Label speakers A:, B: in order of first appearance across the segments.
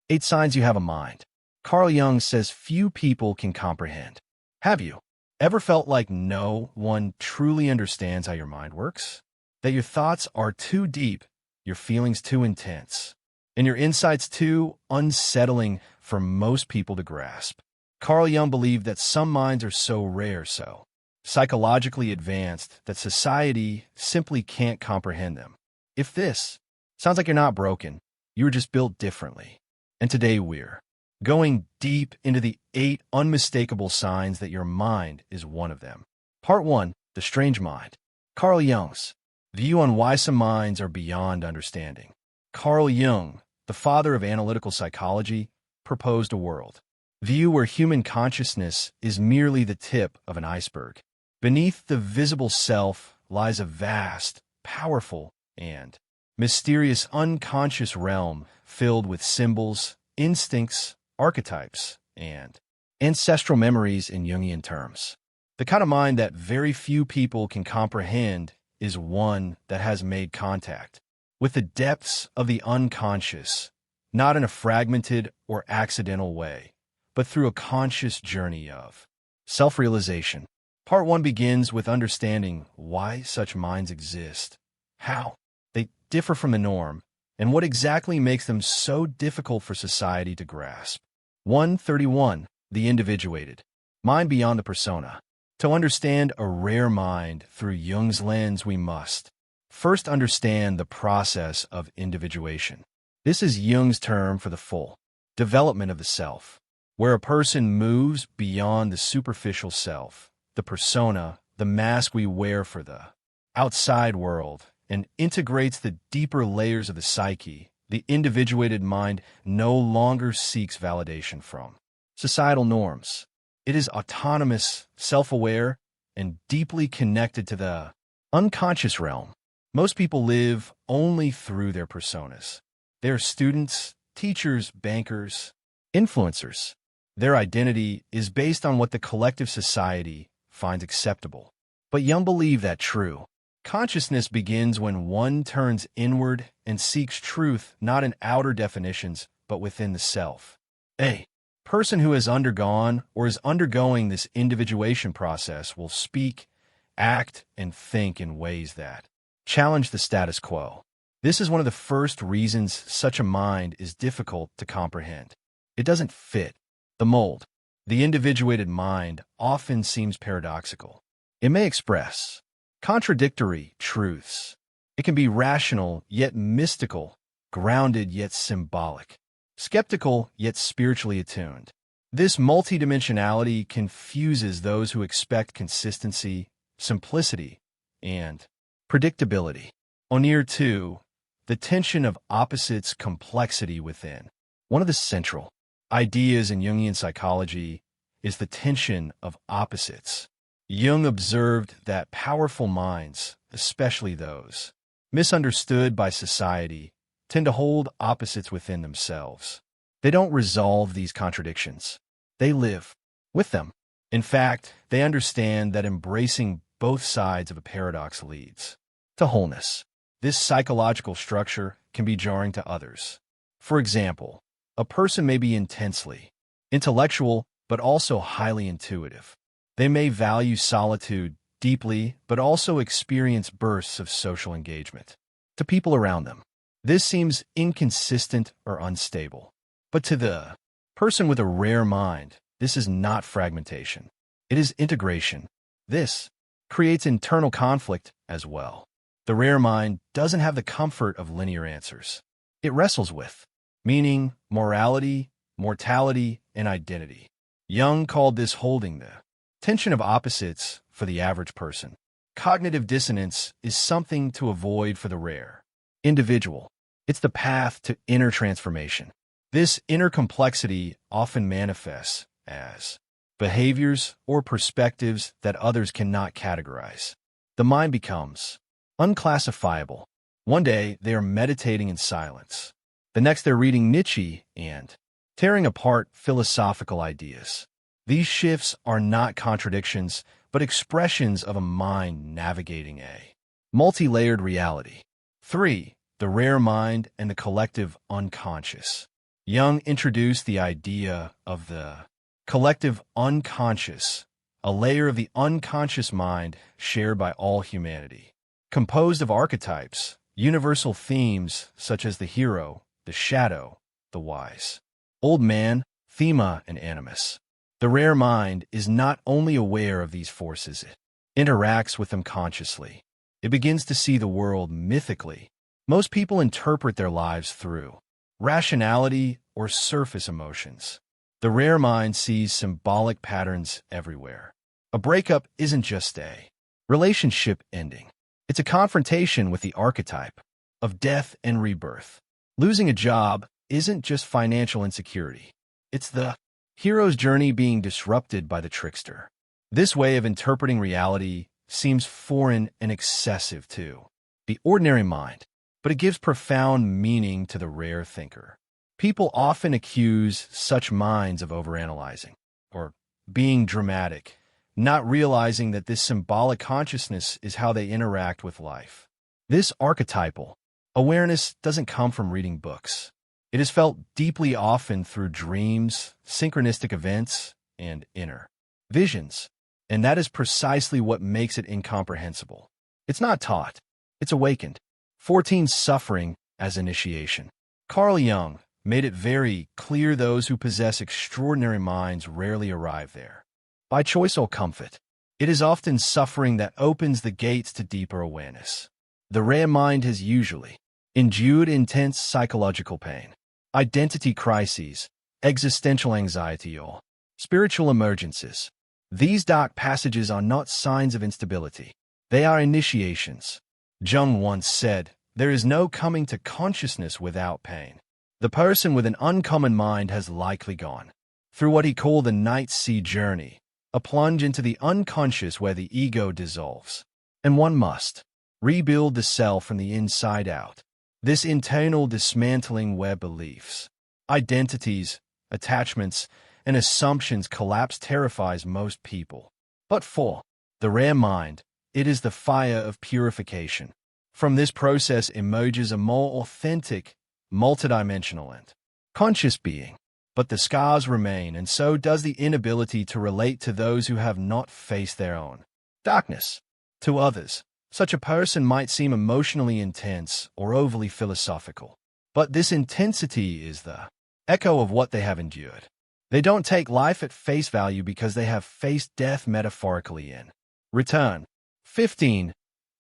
A: 8 signs you have a mind. Carl Jung says few people can comprehend. Have you ever felt like no one truly understands how your mind works? That your thoughts are too deep, your feelings too intense, and your insights too unsettling for most people to grasp? Carl Jung believed that some minds are so rare, so psychologically advanced, that society simply can't comprehend them. If this sounds like you're not broken, you were just built differently. And today we're going deep into the 8 unmistakable signs that your mind is one of them. Part 1. The Strange Mind. Carl Jung's view on why some minds are beyond understanding. Carl Jung, the father of analytical psychology, proposed a world view where human consciousness is merely the tip of an iceberg. Beneath the visible self lies a vast, powerful, and mysterious unconscious realm filled with symbols, instincts, archetypes, and ancestral memories in Jungian terms. The kind of mind that very few people can comprehend is one that has made contact with the depths of the unconscious, not in a fragmented or accidental way, but through a conscious journey of self-realization. Part 1 begins with understanding why such minds exist, how they differ from the norm, and what exactly makes them so difficult for society to grasp. 131. The Individuated. Mind beyond the persona. To understand a rare mind through Jung's lens, we must first understand the process of individuation. This is Jung's term for the full development of the self, where a person moves beyond the superficial self, the persona, the mask we wear for the outside world, and integrates the deeper layers of the psyche. The individuated mind no longer seeks validation from societal norms. It is autonomous, self-aware, and deeply connected to the unconscious realm. Most people live only through their personas. They are students, teachers, bankers, influencers. Their identity is based on what the collective society finds acceptable. But Jung believed that true consciousness begins when one turns inward and seeks truth not in outer definitions, but within the self. A person who has undergone or is undergoing this individuation process will speak, act, and think in ways that challenge the status quo. This is one of the first reasons such a mind is difficult to comprehend. It doesn't fit the mold. The individuated mind often seems paradoxical. It may express contradictory truths. It can be rational yet mystical, grounded yet symbolic, skeptical yet spiritually attuned. This multidimensionality confuses those who expect consistency, simplicity, and predictability. Onir 2. The tension of opposites, complexity within. One of the central ideas in Jungian psychology is the tension of opposites. Jung observed that powerful minds, especially those misunderstood by society, tend to hold opposites within themselves. They don't resolve these contradictions. They live with them. In fact, they understand that embracing both sides of a paradox leads to wholeness. This psychological structure can be jarring to others. For example, a person may be intensely intellectual, but also highly intuitive. They may value solitude deeply, but also experience bursts of social engagement to people around them. This seems inconsistent or unstable. But to the person with a rare mind, this is not fragmentation. It is integration. This creates internal conflict as well. The rare mind doesn't have the comfort of linear answers. It wrestles with meaning, morality, mortality, and identity. Jung called this holding the tension of opposites for the average person. Cognitive dissonance is something to avoid for the rare individual. It's the path to inner transformation. This inner complexity often manifests as behaviors or perspectives that others cannot categorize. The mind becomes unclassifiable. One day, they are meditating in silence. The next, they're reading Nietzsche and tearing apart philosophical ideas. These shifts are not contradictions, but expressions of a mind navigating a multi-layered reality. 3. The rare mind and the collective unconscious. Jung introduced the idea of the collective unconscious, a layer of the unconscious mind shared by all humanity, composed of archetypes, universal themes such as the hero, the shadow, the wise, old man, thema, and animus. The rare mind is not only aware of these forces, it interacts with them consciously. It begins to see the world mythically. Most people interpret their lives through rationality or surface emotions. The rare mind sees symbolic patterns everywhere. A breakup isn't just a relationship ending. It's a confrontation with the archetype of death and rebirth. Losing a job isn't just financial insecurity. It's the hero's journey being disrupted by the trickster. This way of interpreting reality seems foreign and excessive to the ordinary mind, but it gives profound meaning to the rare thinker. People often accuse such minds of overanalyzing or being dramatic, not realizing that this symbolic consciousness is how they interact with life. This archetypal awareness doesn't come from reading books. It is felt deeply, often through dreams, synchronistic events, and inner visions. And that is precisely what makes it incomprehensible. It's not taught, it's awakened. 14. Suffering as initiation. Carl Jung made it very clear those who possess extraordinary minds rarely arrive there by choice or comfort. It is often suffering that opens the gates to deeper awareness. The rare mind has usually endured intense psychological pain, identity crises, existential anxiety, or spiritual emergencies. These dark passages are not signs of instability. They are initiations. Jung once said, "There is no coming to consciousness without pain." The person with an uncommon mind has likely gone through what he called the night sea journey, a plunge into the unconscious where the ego dissolves. And one must rebuild the self from the inside out. This internal dismantling where beliefs, identities, attachments, and assumptions collapse terrifies most people. But for the rare mind, it is the fire of purification. From this process emerges a more authentic, multidimensional and conscious being. But the scars remain, and so does the inability to relate to those who have not faced their own darkness. To others, such a person might seem emotionally intense or overly philosophical. But this intensity is the echo of what they have endured. They don't take life at face value because they have faced death metaphorically in return. 15.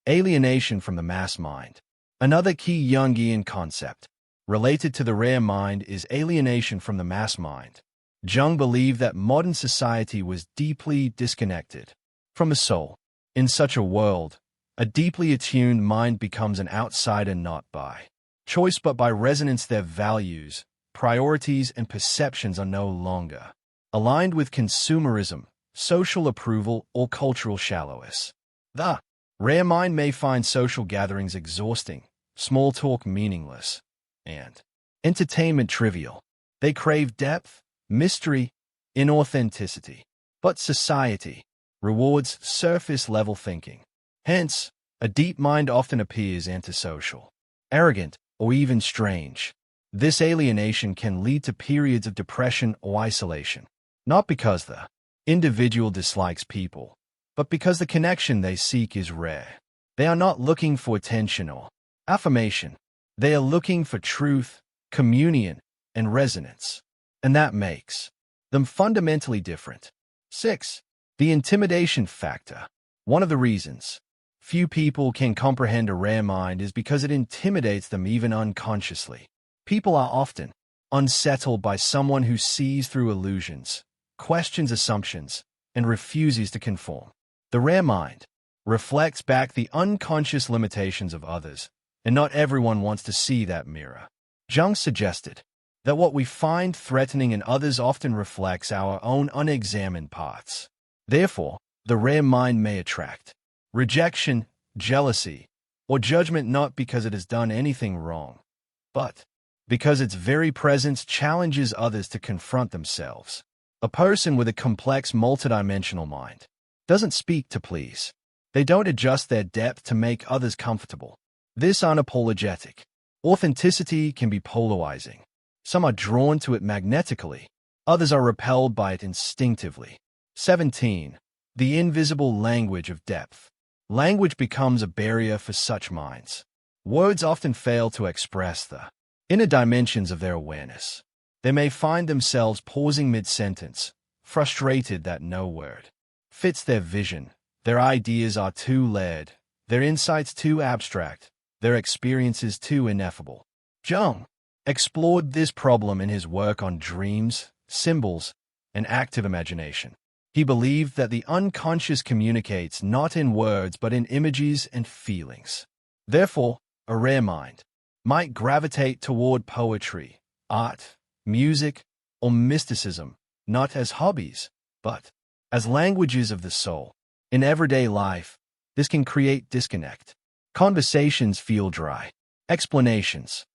A: Alienation from the mass mind. Another key Jungian concept related to the rare mind is alienation from the mass mind. Jung believed that modern society was deeply disconnected from the soul. In such a world, a deeply attuned mind becomes an outsider not by choice but by resonance. Their values, priorities, and perceptions are no longer aligned with consumerism, social approval, or cultural shallowness. The rare mind may find social gatherings exhausting, small talk meaningless, and entertainment trivial. They crave depth, mystery, inauthenticity. But society rewards surface-level thinking. Hence, a deep mind often appears antisocial, arrogant, or even strange. This alienation can lead to periods of depression or isolation, not because the individual dislikes people, but because the connection they seek is rare. They are not looking for attention or affirmation. They are looking for truth, communion, and resonance. And that makes them fundamentally different. 6. The Intimidation Factor. One of the reasons few people can comprehend a rare mind is because it intimidates them even unconsciously. People are often unsettled by someone who sees through illusions, questions assumptions, and refuses to conform. The rare mind reflects back the unconscious limitations of others, and not everyone wants to see that mirror. Jung suggested that what we find threatening in others often reflects our own unexamined parts. Therefore, the rare mind may attract rejection, jealousy, or judgment not because it has done anything wrong, but because its very presence challenges others to confront themselves. A person with a complex multidimensional mind doesn't speak to please. They don't adjust their depth to make others comfortable. This unapologetic authenticity can be polarizing. Some are drawn to it magnetically. Others are repelled by it instinctively. 17. The invisible language of depth. Language becomes a barrier for such minds. Words often fail to express the inner dimensions of their awareness. They may find themselves pausing mid-sentence, frustrated that no word fits their vision. Their ideas are too layered, their insights too abstract, their experiences too ineffable. Jung explored this problem in his work on dreams, symbols, and active imagination. He believed that the unconscious communicates not in words but in images and feelings. Therefore, a rare mind might gravitate toward poetry, art, music, or mysticism, not as hobbies, but as languages of the soul. In everyday life, this can create disconnect. Conversations feel dry. Explanations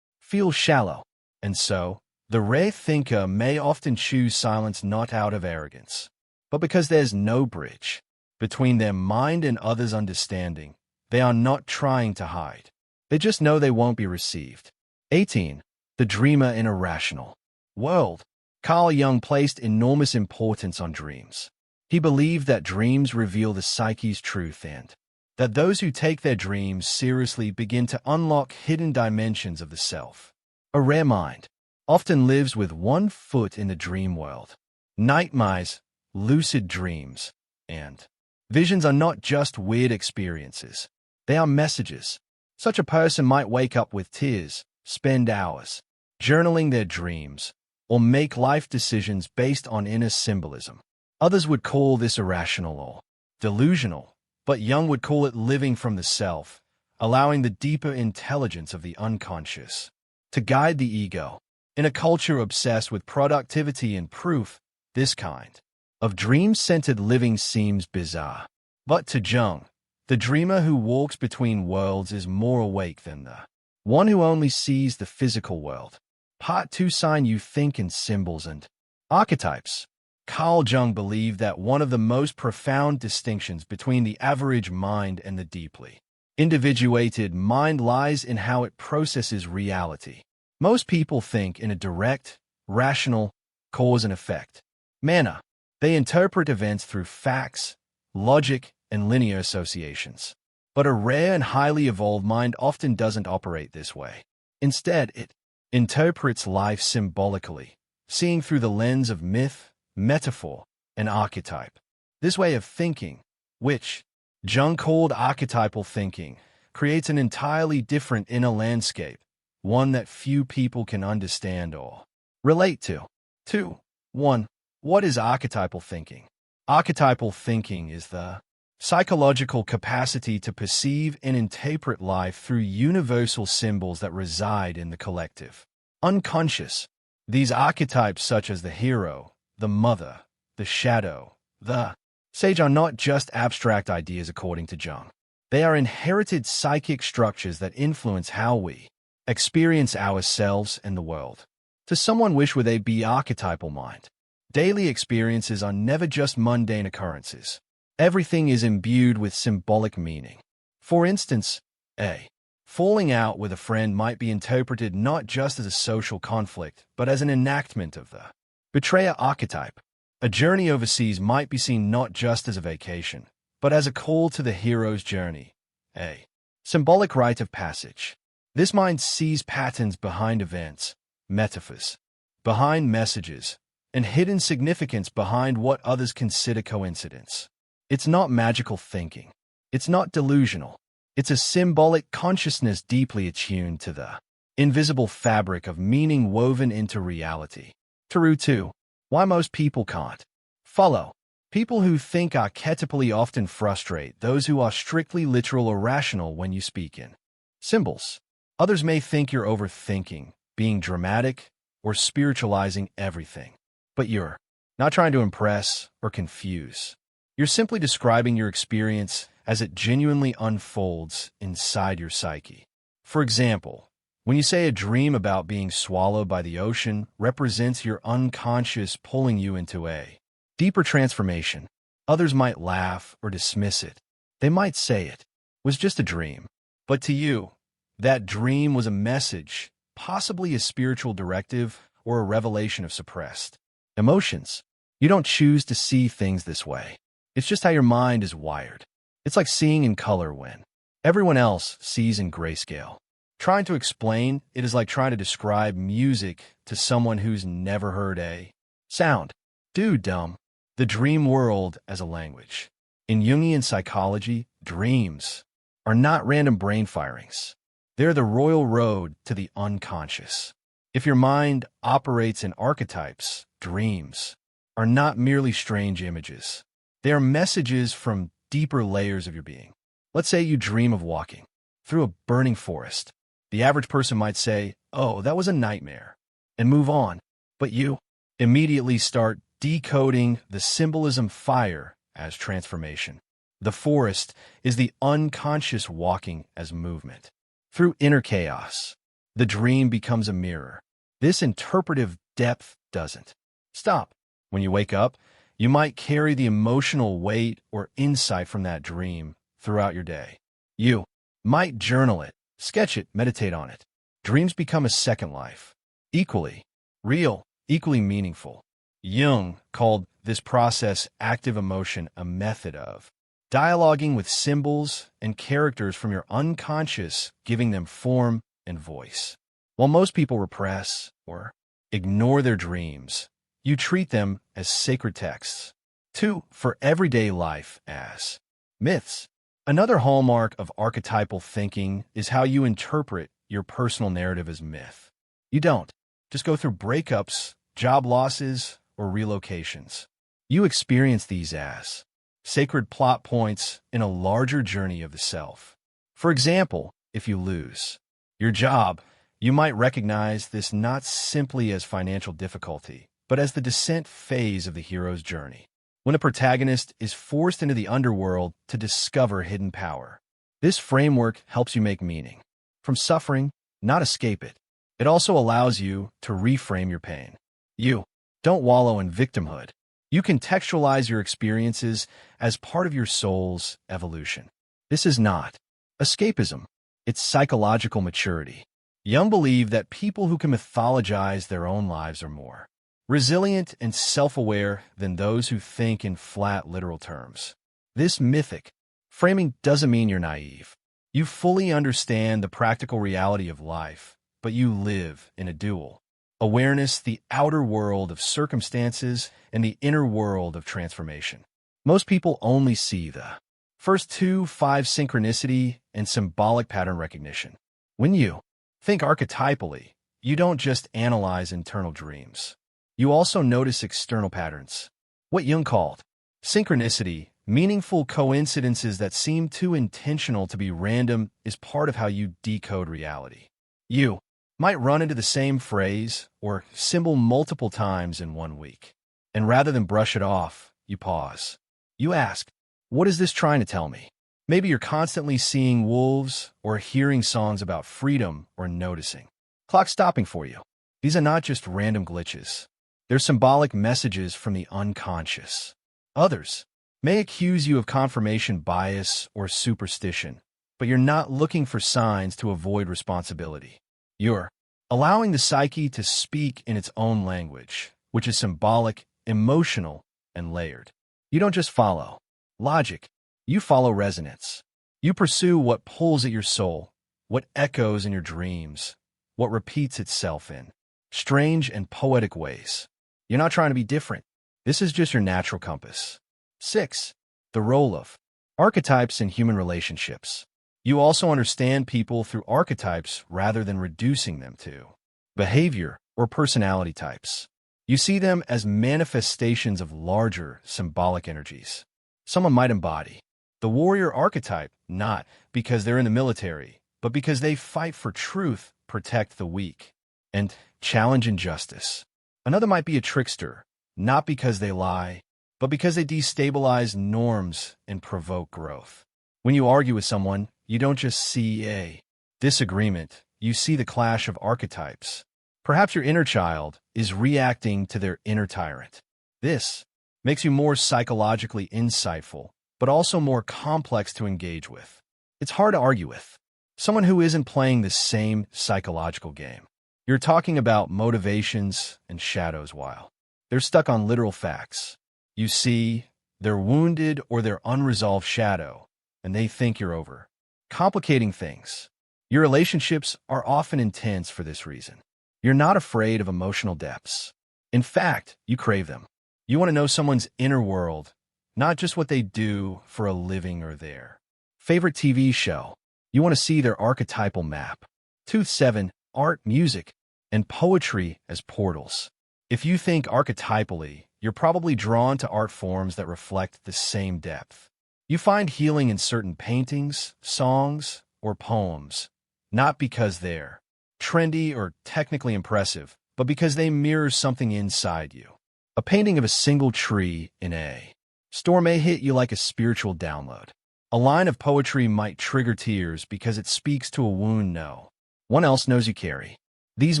A: feel shallow. And so, the rare thinker may often choose silence not out of arrogance, but because there's no bridge between their mind and others' understanding. They are not trying to hide. They just know they won't be received. 18. The dreamer in a rational world. Carl Jung placed enormous importance on dreams. He believed that dreams reveal the psyche's truth and that those who take their dreams seriously begin to unlock hidden dimensions of the self. A rare mind often lives with one foot in the dream world. Nightmares, lucid dreams, and visions are not just weird experiences. They are messages. Such a person might wake up with tears, spend hours journaling their dreams, or make life decisions based on inner symbolism. Others would call this irrational or delusional, but Jung would call it living from the self, allowing the deeper intelligence of the unconscious to guide the ego. In a culture obsessed with productivity and proof, this kind of dream-centered living seems bizarre. But to Jung, the dreamer who walks between worlds is more awake than the one who only sees the physical world. Part 2. Sign you think in symbols and archetypes. Carl Jung believed that one of the most profound distinctions between the average mind and the deeply individuated mind lies in how it processes reality. Most people think in a direct, rational, cause and effect manner. They interpret events through facts, logic, and linear associations. But a rare and highly evolved mind often doesn't operate this way. Instead, it interprets life symbolically, seeing through the lens of myth, metaphor, and archetype. This way of thinking, which Jung called archetypal thinking, creates an entirely different inner landscape, one that few people can understand or relate to. 2. 1. What is archetypal thinking? Archetypal thinking is the psychological capacity to perceive and interpret life through universal symbols that reside in the collective unconscious. These archetypes, such as the hero, the mother, the shadow, the sage, are not just abstract ideas according to Jung. They are inherited psychic structures that influence how we experience ourselves and the world. To someone with a B-archetypal mind, daily experiences are never just mundane occurrences. Everything is imbued with symbolic meaning. For instance, a falling out with a friend might be interpreted not just as a social conflict, but as an enactment of the betrayer archetype. A journey overseas might be seen not just as a vacation, but as a call to the hero's journey, a symbolic rite of passage. This mind sees patterns behind events, metaphors behind messages, and hidden significance behind what others consider coincidence. It's not magical thinking. It's not delusional. It's a symbolic consciousness deeply attuned to the invisible fabric of meaning woven into reality. True 2. Why most people can't follow. People who think archetypally often frustrate those who are strictly literal or rational when you speak in symbols. Others may think you're overthinking, being dramatic, or spiritualizing everything. But you're not trying to impress or confuse. You're simply describing your experience as it genuinely unfolds inside your psyche. For example, when you say a dream about being swallowed by the ocean represents your unconscious pulling you into a deeper transformation, others might laugh or dismiss it. They might say it was just a dream. But to you, that dream was a message, possibly a spiritual directive or a revelation of suppressed emotions. You don't choose to see things this way. It's just how your mind is wired. It's like seeing in color when everyone else sees in grayscale. Trying to explain it is like trying to describe music to someone who's never heard a sound. Dude, dumb. The dream world as a language. In Jungian psychology, dreams are not random brain firings. They're the royal road to the unconscious. If your mind operates in archetypes, dreams are not merely strange images. They are messages from deeper layers of your being. Let's say you dream of walking through a burning forest. The average person might say, "Oh, that was a nightmare," and move on. But you immediately start decoding the symbolism fire as transformation. The forest is the unconscious walking as movement. Through inner chaos, the dream becomes a mirror. This interpretive depth doesn't stop. When you wake up, you might carry the emotional weight or insight from that dream throughout your day. You might journal it, sketch it, meditate on it. Dreams become a second life, equally real, equally meaningful. Jung called this process active emotion, a method of dialoguing with symbols and characters from your unconscious, giving them form and voice. While most people repress or ignore their dreams, you treat them as sacred texts. 2. For everyday life as myths. Another hallmark of archetypal thinking is how you interpret your personal narrative as myth. You don't just go through breakups, job losses, or relocations. You experience these as sacred plot points in a larger journey of the self. For example, if you lose your job, you might recognize this not simply as financial difficulty, but as the descent phase of the hero's journey, when a protagonist is forced into the underworld to discover hidden power. This framework helps you make meaning from suffering, not escape it. It also allows you to reframe your pain. You don't wallow in victimhood. You contextualize your experiences as part of your soul's evolution. This is not escapism. It's psychological maturity. Jung believed that people who can mythologize their own lives are more resilient and self-aware than those who think in flat, literal terms. This mythic framing doesn't mean you're naive. You fully understand the practical reality of life, but you live in a dual awareness, the outer world of circumstances and the inner world of transformation. Most people only see the first two, 5 synchronicity and symbolic pattern recognition. When you think archetypally, you don't just analyze internal dreams. You also notice external patterns. What Jung called synchronicity, meaningful coincidences that seem too intentional to be random, is part of how you decode reality. You might run into the same phrase or symbol multiple times in one week. And rather than brush it off, you pause. You ask, what is this trying to tell me? Maybe you're constantly seeing wolves or hearing songs about freedom or noticing clock stopping for you. These are not just random glitches. They're symbolic messages from the unconscious. Others may accuse you of confirmation bias or superstition, but you're not looking for signs to avoid responsibility. You're allowing the psyche to speak in its own language, which is symbolic, emotional, and layered. You don't just follow logic. You follow resonance. You pursue what pulls at your soul, what echoes in your dreams, what repeats itself in strange and poetic ways. You're not trying to be different. This is just your natural compass. 6. The role of archetypes in human relationships. You also understand people through archetypes rather than reducing them to behavior or personality types. You see them as manifestations of larger symbolic energies. Someone might embody the warrior archetype, not because they're in the military, but because they fight for truth, protect the weak, and challenge injustice. Another might be a trickster, not because they lie, but because they destabilize norms and provoke growth. When you argue with someone, you don't just see a disagreement, you see the clash of archetypes. Perhaps your inner child is reacting to their inner tyrant. This makes you more psychologically insightful, but also more complex to engage with. It's hard to argue with someone who isn't playing the same psychological game. You're talking about motivations and shadows while they're stuck on literal facts. You see, their wounded or their unresolved shadow, and they think you're over complicating things. Your relationships are often intense for this reason. You're not afraid of emotional depths. In fact, you crave them. You want to know someone's inner world, not just what they do for a living or their favorite TV show. You want to see their archetypal map. Tooth 7, art, music, and poetry as portals. If you think archetypally, you're probably drawn to art forms that reflect the same depth. You find healing in certain paintings, songs, or poems, not because they're trendy or technically impressive, but because they mirror something inside you. A painting of a single tree in a store may hit you like a spiritual download. A line of poetry might trigger tears because it speaks to a wound no one else knows you carry. These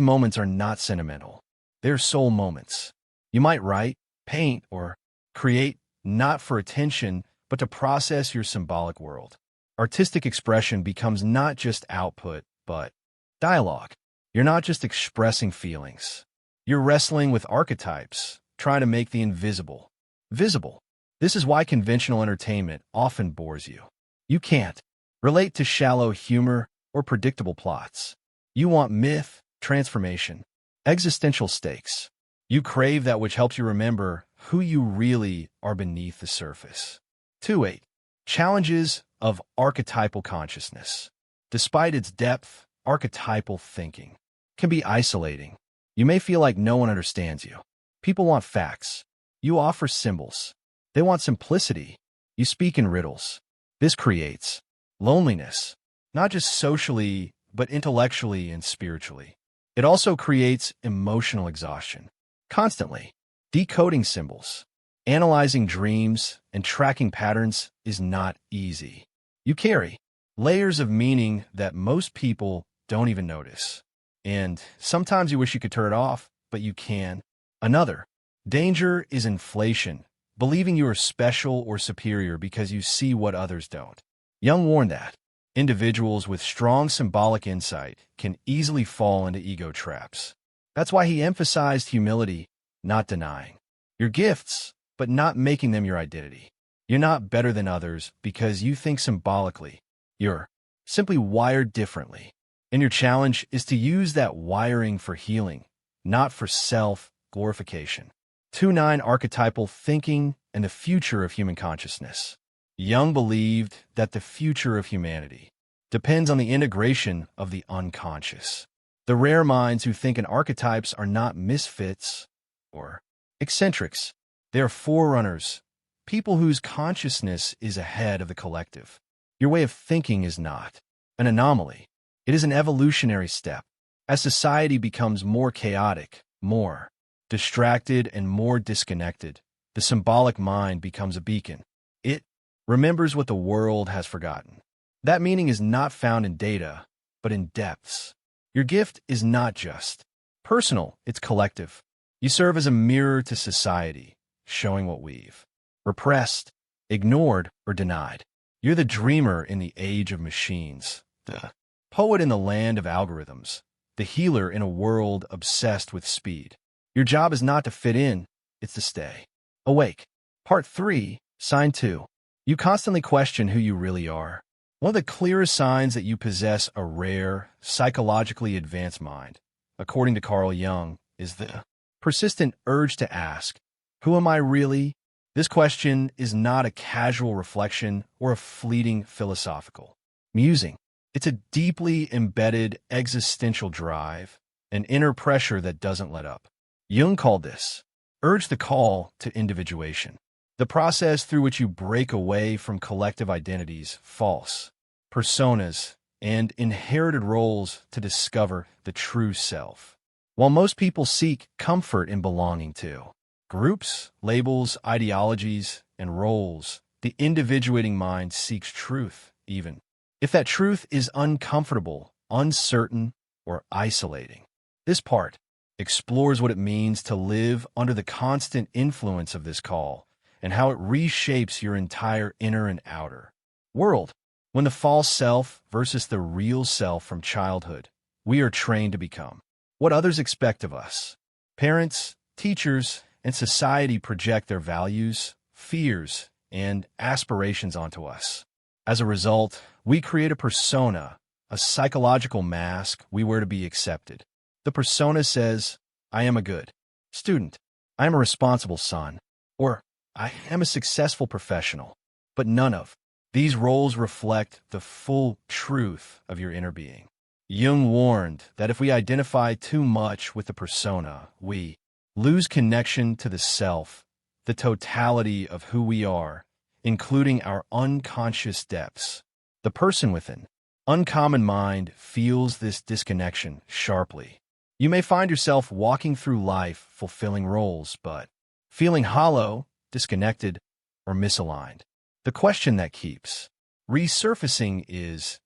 A: moments are not sentimental. They're soul moments. You might write, paint, or create not for attention, but to process your symbolic world. Artistic expression becomes not just output, but dialogue. You're not just expressing feelings. You're wrestling with archetypes, trying to make the invisible visible. This is why conventional entertainment often bores you. You can't relate to shallow humor or predictable plots. You want myth, transformation, existential stakes. You crave that which helps you remember who you really are beneath the surface. 2.8. Challenges of archetypal consciousness. Despite its depth, archetypal thinking can be isolating. You may feel like no one understands you. People want facts. You offer symbols. They want simplicity. You speak in riddles. This creates loneliness, not just socially, but intellectually and spiritually. It also creates emotional exhaustion. Constantly decoding symbols, analyzing dreams, and tracking patterns is not easy. You carry layers of meaning that most people don't even notice. And sometimes you wish you could turn it off, but you can. Another danger is inflation, believing you are special or superior because you see what others don't. Jung warned that individuals with strong symbolic insight can easily fall into ego traps. That's why he emphasized humility, not denying your gifts, but not making them your identity. You're not better than others because you think symbolically. You're simply wired differently. And your challenge is to use that wiring for healing, not for self-glorification. 2.9 Archetypal thinking and the future of human consciousness. Jung believed that the future of humanity depends on the integration of the unconscious. The rare minds who think in archetypes are not misfits or eccentrics. They are forerunners, people whose consciousness is ahead of the collective. Your way of thinking is not an anomaly. It is an evolutionary step. As society becomes more chaotic, more distracted, and more disconnected, the symbolic mind becomes a beacon. It remembers what the world has forgotten. That meaning is not found in data, but in depths. Your gift is not just personal, it's collective. You serve as a mirror to society, showing what we've repressed, ignored, or denied. You're the dreamer in the age of machines, the poet in the land of algorithms, the healer in a world obsessed with speed. Your job is not to fit in, it's to stay awake. Part 3, Sign 2. You constantly question who you really are. One of the clearest signs that you possess a rare, psychologically advanced mind, according to Carl Jung, is the persistent urge to ask, who am I really? This question is not a casual reflection or a fleeting philosophical musing. It's a deeply embedded existential drive, an inner pressure that doesn't let up. Jung called this urge the call to individuation, the process through which you break away from collective identities, false personas, and inherited roles to discover the true self. While most people seek comfort in belonging to groups, labels, ideologies, and roles, the individuating mind seeks truth, even if that truth is uncomfortable, uncertain, or isolating. This part explores what it means to live under the constant influence of this call and how it reshapes your entire inner and outer world. When the false self versus the real self from childhood, we are trained to become. what others expect of us. Parents, teachers, and society project their values, fears, and aspirations onto us. As a result, we create a persona, a psychological mask we wear to be accepted. The persona says, I am a good student, I am a responsible son, or I am a successful professional. But none of these roles reflect the full truth of your inner being. Jung warned that if we identify too much with the persona, we lose connection to the self, the totality of who we are, including our unconscious depths. The person with an uncommon mind feels this disconnection sharply. You may find yourself walking through life fulfilling roles, but feeling hollow, disconnected, or misaligned. The question that keeps resurfacing is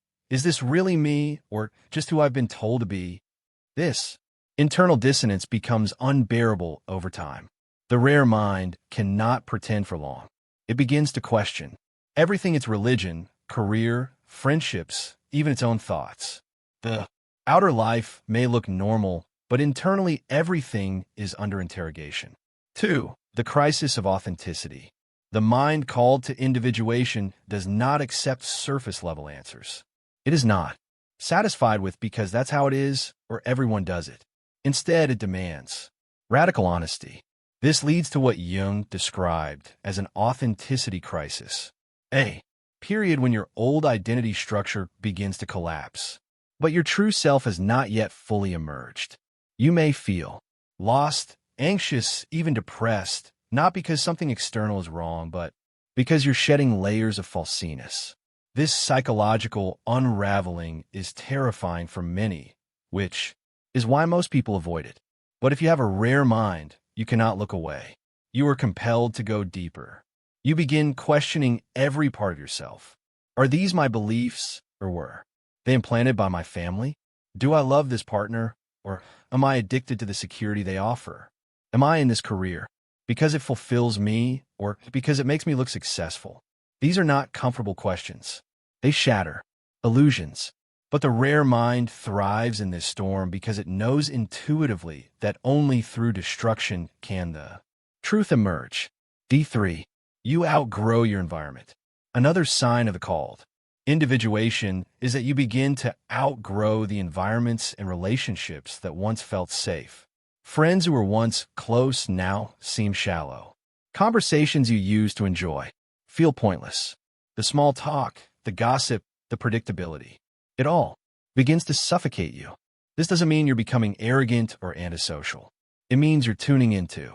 A: this really me or just who I've been told to be? This internal dissonance becomes unbearable over time. The rare mind cannot pretend for long. It begins to question everything: its religion, career, friendships, even its own thoughts. The outer life may look normal, but internally everything is under interrogation. 2. The crisis of authenticity. The mind called to individuation does not accept surface-level answers. It is not satisfied with because that's how it is or everyone does it. Instead, it demands radical honesty. This leads to what Jung described as an authenticity crisis, a period when your old identity structure begins to collapse, but your true self has not yet fully emerged. You may feel lost, anxious, even depressed, not because something external is wrong, but because you're shedding layers of falsiness. This psychological unraveling is terrifying for many, which is why most people avoid it. But if you have a rare mind, you cannot look away. You are compelled to go deeper. You begin questioning every part of yourself. Are these my beliefs, or were they implanted by my family? Do I love this partner, or am I addicted to the security they offer? Am I in this career because it fulfills me, or because it makes me look successful? These are not comfortable questions. They shatter illusions. But the rare mind thrives in this storm because it knows intuitively that only through destruction can the truth emerge. D3. You outgrow your environment. Another sign of the called individuation is that you begin to outgrow the environments and relationships that once felt safe. Friends who were once close now seem shallow. Conversations you used to enjoy feel pointless. The small talk, the gossip, the predictability. It all begins to suffocate you. This doesn't mean you're becoming arrogant or antisocial. It means you're tuning into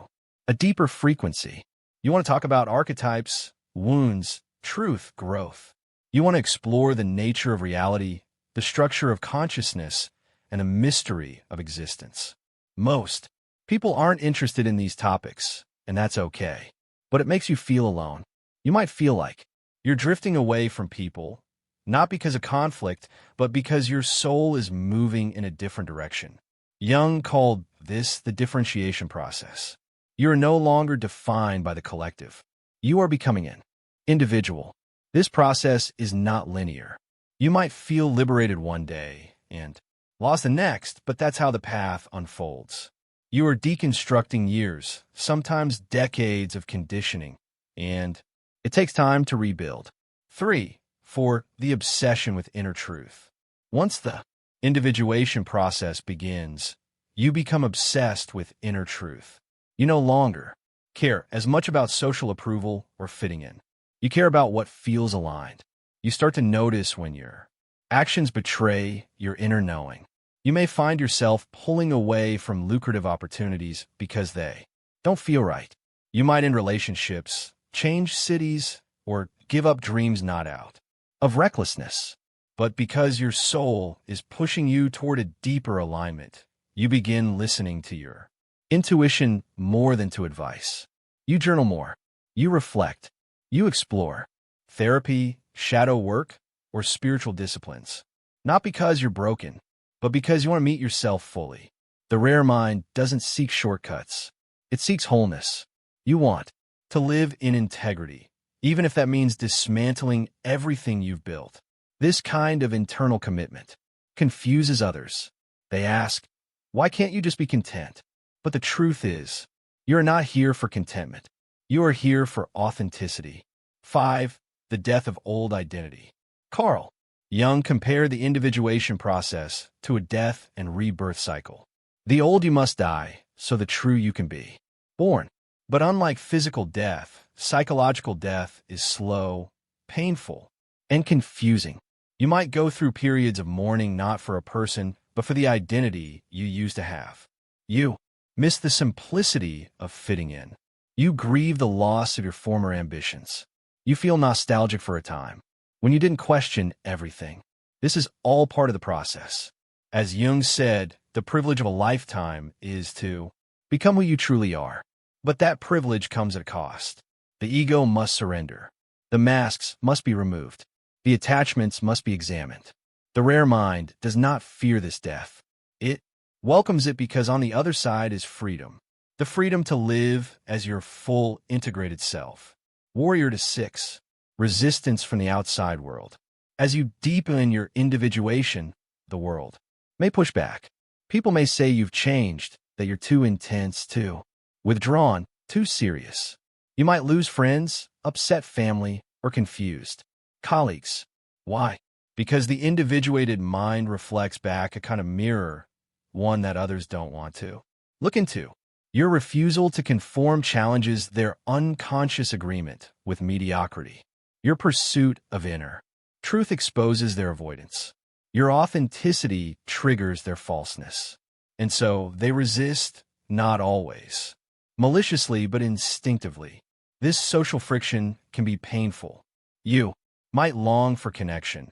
A: a deeper frequency. You want to talk about archetypes, wounds, truth, growth. You want to explore the nature of reality, the structure of consciousness, and the mystery of existence. Most people aren't interested in these topics, and that's okay. But it makes you feel alone. You might feel like you're drifting away from people, not because of conflict, but because your soul is moving in a different direction. Jung called this the differentiation process. You are no longer defined by the collective. You are becoming an individual. This process is not linear. You might feel liberated one day and lost the next, but that's how the path unfolds. You are deconstructing years, sometimes decades of conditioning, and it takes time to rebuild. 3. For the obsession with inner truth. Once the individuation process begins, you become obsessed with inner truth. You no longer care as much about social approval or fitting in. You care about what feels aligned. You start to notice when your actions betray your inner knowing. You may find yourself pulling away from lucrative opportunities because they don't feel right. You might end relationships, change cities, or give up dreams not out of recklessness. But because your soul is pushing you toward a deeper alignment, you begin listening to your intuition more than to advice. You journal more. You reflect. You explore therapy, shadow work, or spiritual disciplines. Not because you're broken, but because you want to meet yourself fully. The rare mind doesn't seek shortcuts. It seeks wholeness. You want to live in integrity, even if that means dismantling everything you've built. This kind of internal commitment confuses others. They ask, Why can't you just be content? But the truth is, you're not here for contentment. You are here for authenticity. 5. The death of old identity. Carl Jung compared the individuation process to a death and rebirth cycle. The old you must die, so the true you can be born. But unlike physical death, psychological death is slow, painful, and confusing. You might go through periods of mourning not for a person, but for the identity you used to have. You miss the simplicity of fitting in. You grieve the loss of your former ambitions. You feel nostalgic for a time when you didn't question everything. This is all part of the process. As Jung said, the privilege of a lifetime is to become who you truly are. But that privilege comes at a cost. The ego must surrender. The masks must be removed. The attachments must be examined. The rare mind does not fear this death. It welcomes it because on the other side is freedom. The freedom to live as your full, integrated self. Warrior to 6. Resistance from the outside world. As you deepen your individuation, the world may push back. People may say you've changed, that you're too intense, too withdrawn, too serious. You might lose friends, upset family, or confused colleagues. Why? Because the individuated mind reflects back a kind of mirror, one that others don't want to look into. Your refusal to conform challenges their unconscious agreement with mediocrity. Your pursuit of inner truth exposes their avoidance. Your authenticity triggers their falseness. And so they resist, not always maliciously, but instinctively. This social friction can be painful. You might long for connection,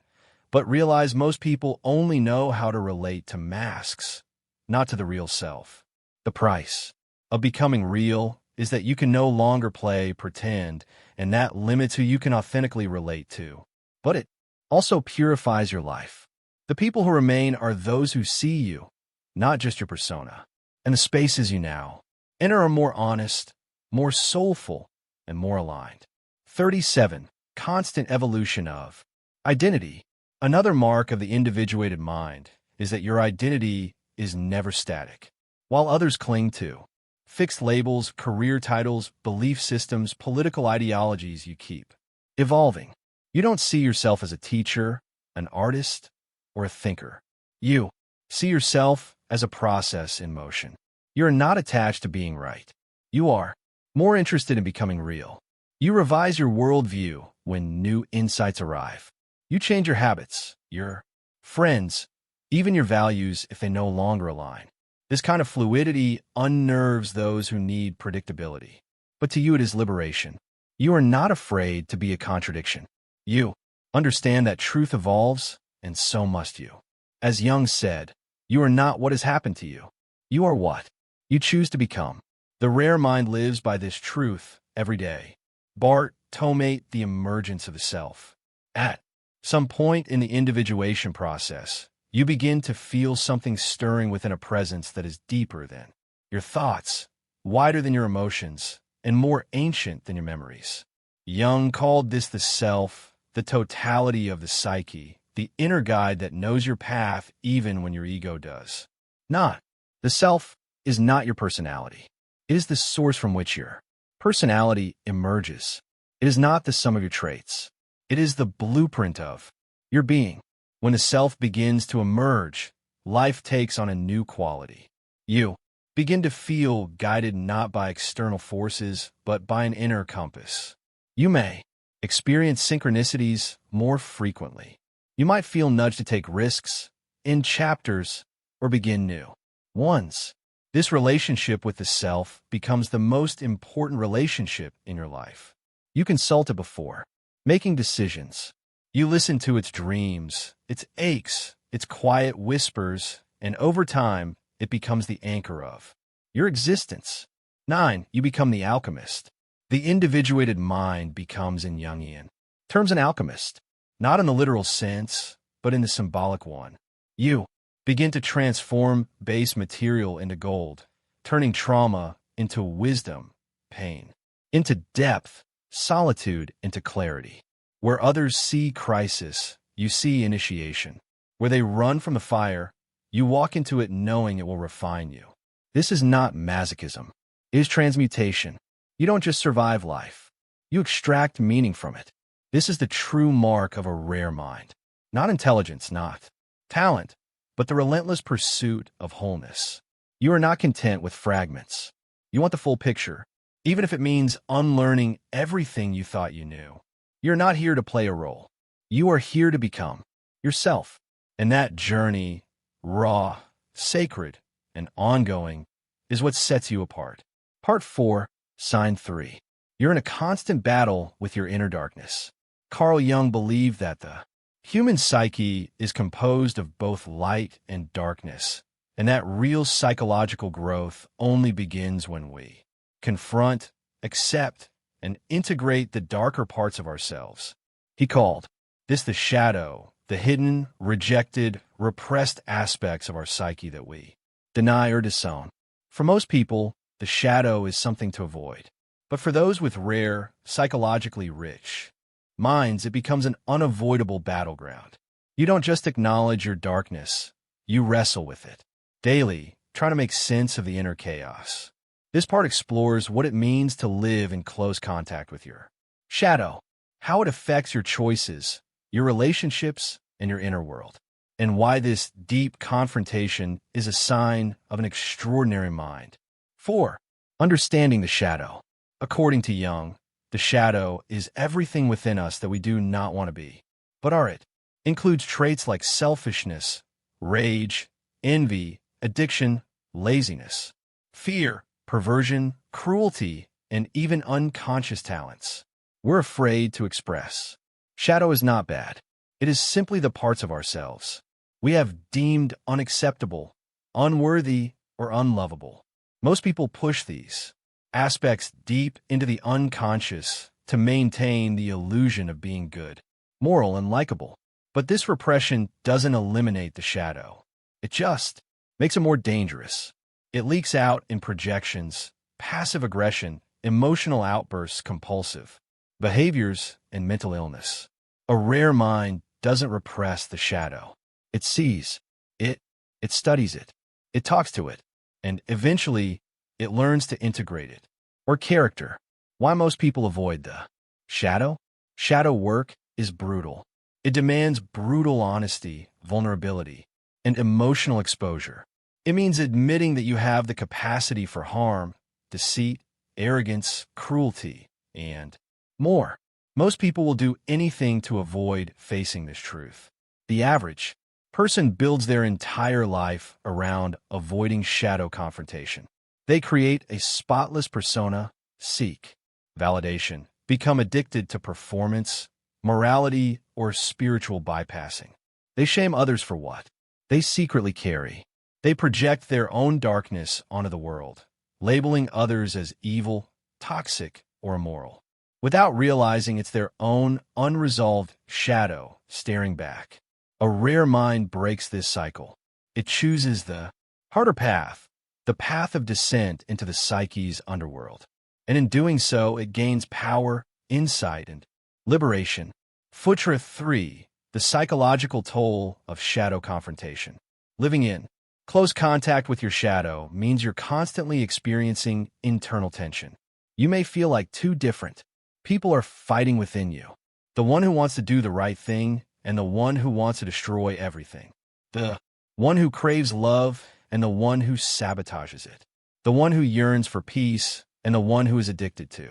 A: but realize most people only know how to relate to masks, not to the real self. The price of becoming real is that you can no longer play pretend, and that limits who you can authentically relate to. But it also purifies your life. The people who remain are those who see you, not just your persona. And the spaces you now enter are more honest, more soulful, and more aligned. 37. Constant evolution of identity. Another mark of the individuated mind is that your identity is never static. While others cling to fixed labels, career titles, belief systems, political ideologies, you keep evolving. You don't see yourself as a teacher, an artist, or a thinker. You see yourself as a process in motion. You're not attached to being right. You are more interested in becoming real. You revise your worldview when new insights arrive. You change your habits, your friends, even your values if they no longer align. This kind of fluidity unnerves those who need predictability. But to you it is liberation. You are not afraid to be a contradiction. You understand that truth evolves, and so must you. As Jung said, you are not what has happened to you. You are what you choose to become. The rare mind lives by this truth every day. Bart Tomate the emergence of the self. At some point in the individuation process, you begin to feel something stirring within a presence that is deeper than your thoughts, wider than your emotions, and more ancient than your memories. Jung called this the self, the totality of the psyche, the inner guide that knows your path even when your ego does not. The self is not your personality. It is the source from which your personality emerges. It is not the sum of your traits. It is the blueprint of your being. When the self begins to emerge, life takes on a new quality. You begin to feel guided not by external forces, but by an inner compass. You may experience synchronicities more frequently. You might feel nudged to take risks, end chapters, or begin new ones. This relationship with the self becomes the most important relationship in your life. You consult it before making decisions. You listen to its dreams, its aches, its quiet whispers, and over time, it becomes the anchor of your existence. 9. You become the alchemist. The individuated mind becomes, in Jungian terms, an alchemist, not in the literal sense, but in the symbolic one. You begin to transform base material into gold, turning trauma into wisdom, pain into depth, solitude into clarity. Where others see crisis, you see initiation. Where they run from the fire, You walk into it knowing it will refine you. This is not masochism. It is transmutation. You don't just survive life. You extract meaning from it. This is the true mark of a rare mind. Not intelligence, not talent, but the relentless pursuit of wholeness. You are not content with fragments. You want the full picture, even if it means unlearning everything you thought you knew. You're not here to play a role. You are here to become yourself. And that journey, raw, sacred, and ongoing, is what sets you apart. Part 4, Sign 3. You're in a constant battle with your inner darkness. Carl Jung believed that the human psyche is composed of both light and darkness, and that real psychological growth only begins when we confront, accept, and integrate the darker parts of ourselves. He called this the shadow, the hidden, rejected, repressed aspects of our psyche that we deny or disown. For most people, the shadow is something to avoid. But for those with rare, psychologically rich minds, it becomes an unavoidable battleground. You don't just acknowledge your darkness, you wrestle with it. Daily, trying to make sense of the inner chaos. This part explores what it means to live in close contact with your shadow, how it affects your choices, your relationships, and your inner world, and why this deep confrontation is a sign of an extraordinary mind. 4. Understanding the shadow. According to Jung, the shadow is everything within us that we do not want to be, but are it. Includes traits like selfishness, rage, envy, addiction, laziness, fear, perversion, cruelty, and even unconscious talents we're afraid to express. Shadow is not bad. It is simply the parts of ourselves we have deemed unacceptable, unworthy, or unlovable. Most people push these aspects deep into the unconscious to maintain the illusion of being good, moral, and likable. But this repression doesn't eliminate the shadow. It just makes it more dangerous. It leaks out in projections, passive aggression, emotional outbursts, compulsive behaviors, and mental illness. A rare mind doesn't repress the shadow. It sees it, it studies it, it talks to it, and eventually it learns to integrate it. Or character. Why most people avoid the shadow? Shadow work is brutal. It demands brutal honesty, vulnerability, and emotional exposure. It means admitting that you have the capacity for harm, deceit, arrogance, cruelty, and more. Most people will do anything to avoid facing this truth. The average person builds their entire life around avoiding shadow confrontation. They create a spotless persona, seek validation, become addicted to performance, morality, or spiritual bypassing. They shame others for what they secretly carry. They project their own darkness onto the world, labeling others as evil, toxic, or immoral, without realizing it's their own unresolved shadow staring back. A rare mind breaks this cycle. It chooses the harder path, the path of descent into the psyche's underworld. And in doing so, it gains power, insight, and liberation. Futra 3. The psychological toll of shadow confrontation. Living in close contact with your shadow means you're constantly experiencing internal tension. You may feel like two different people are fighting within you. The one who wants to do the right thing and the one who wants to destroy everything. The one who craves love and the one who sabotages it. The one who yearns for peace and the one who is addicted to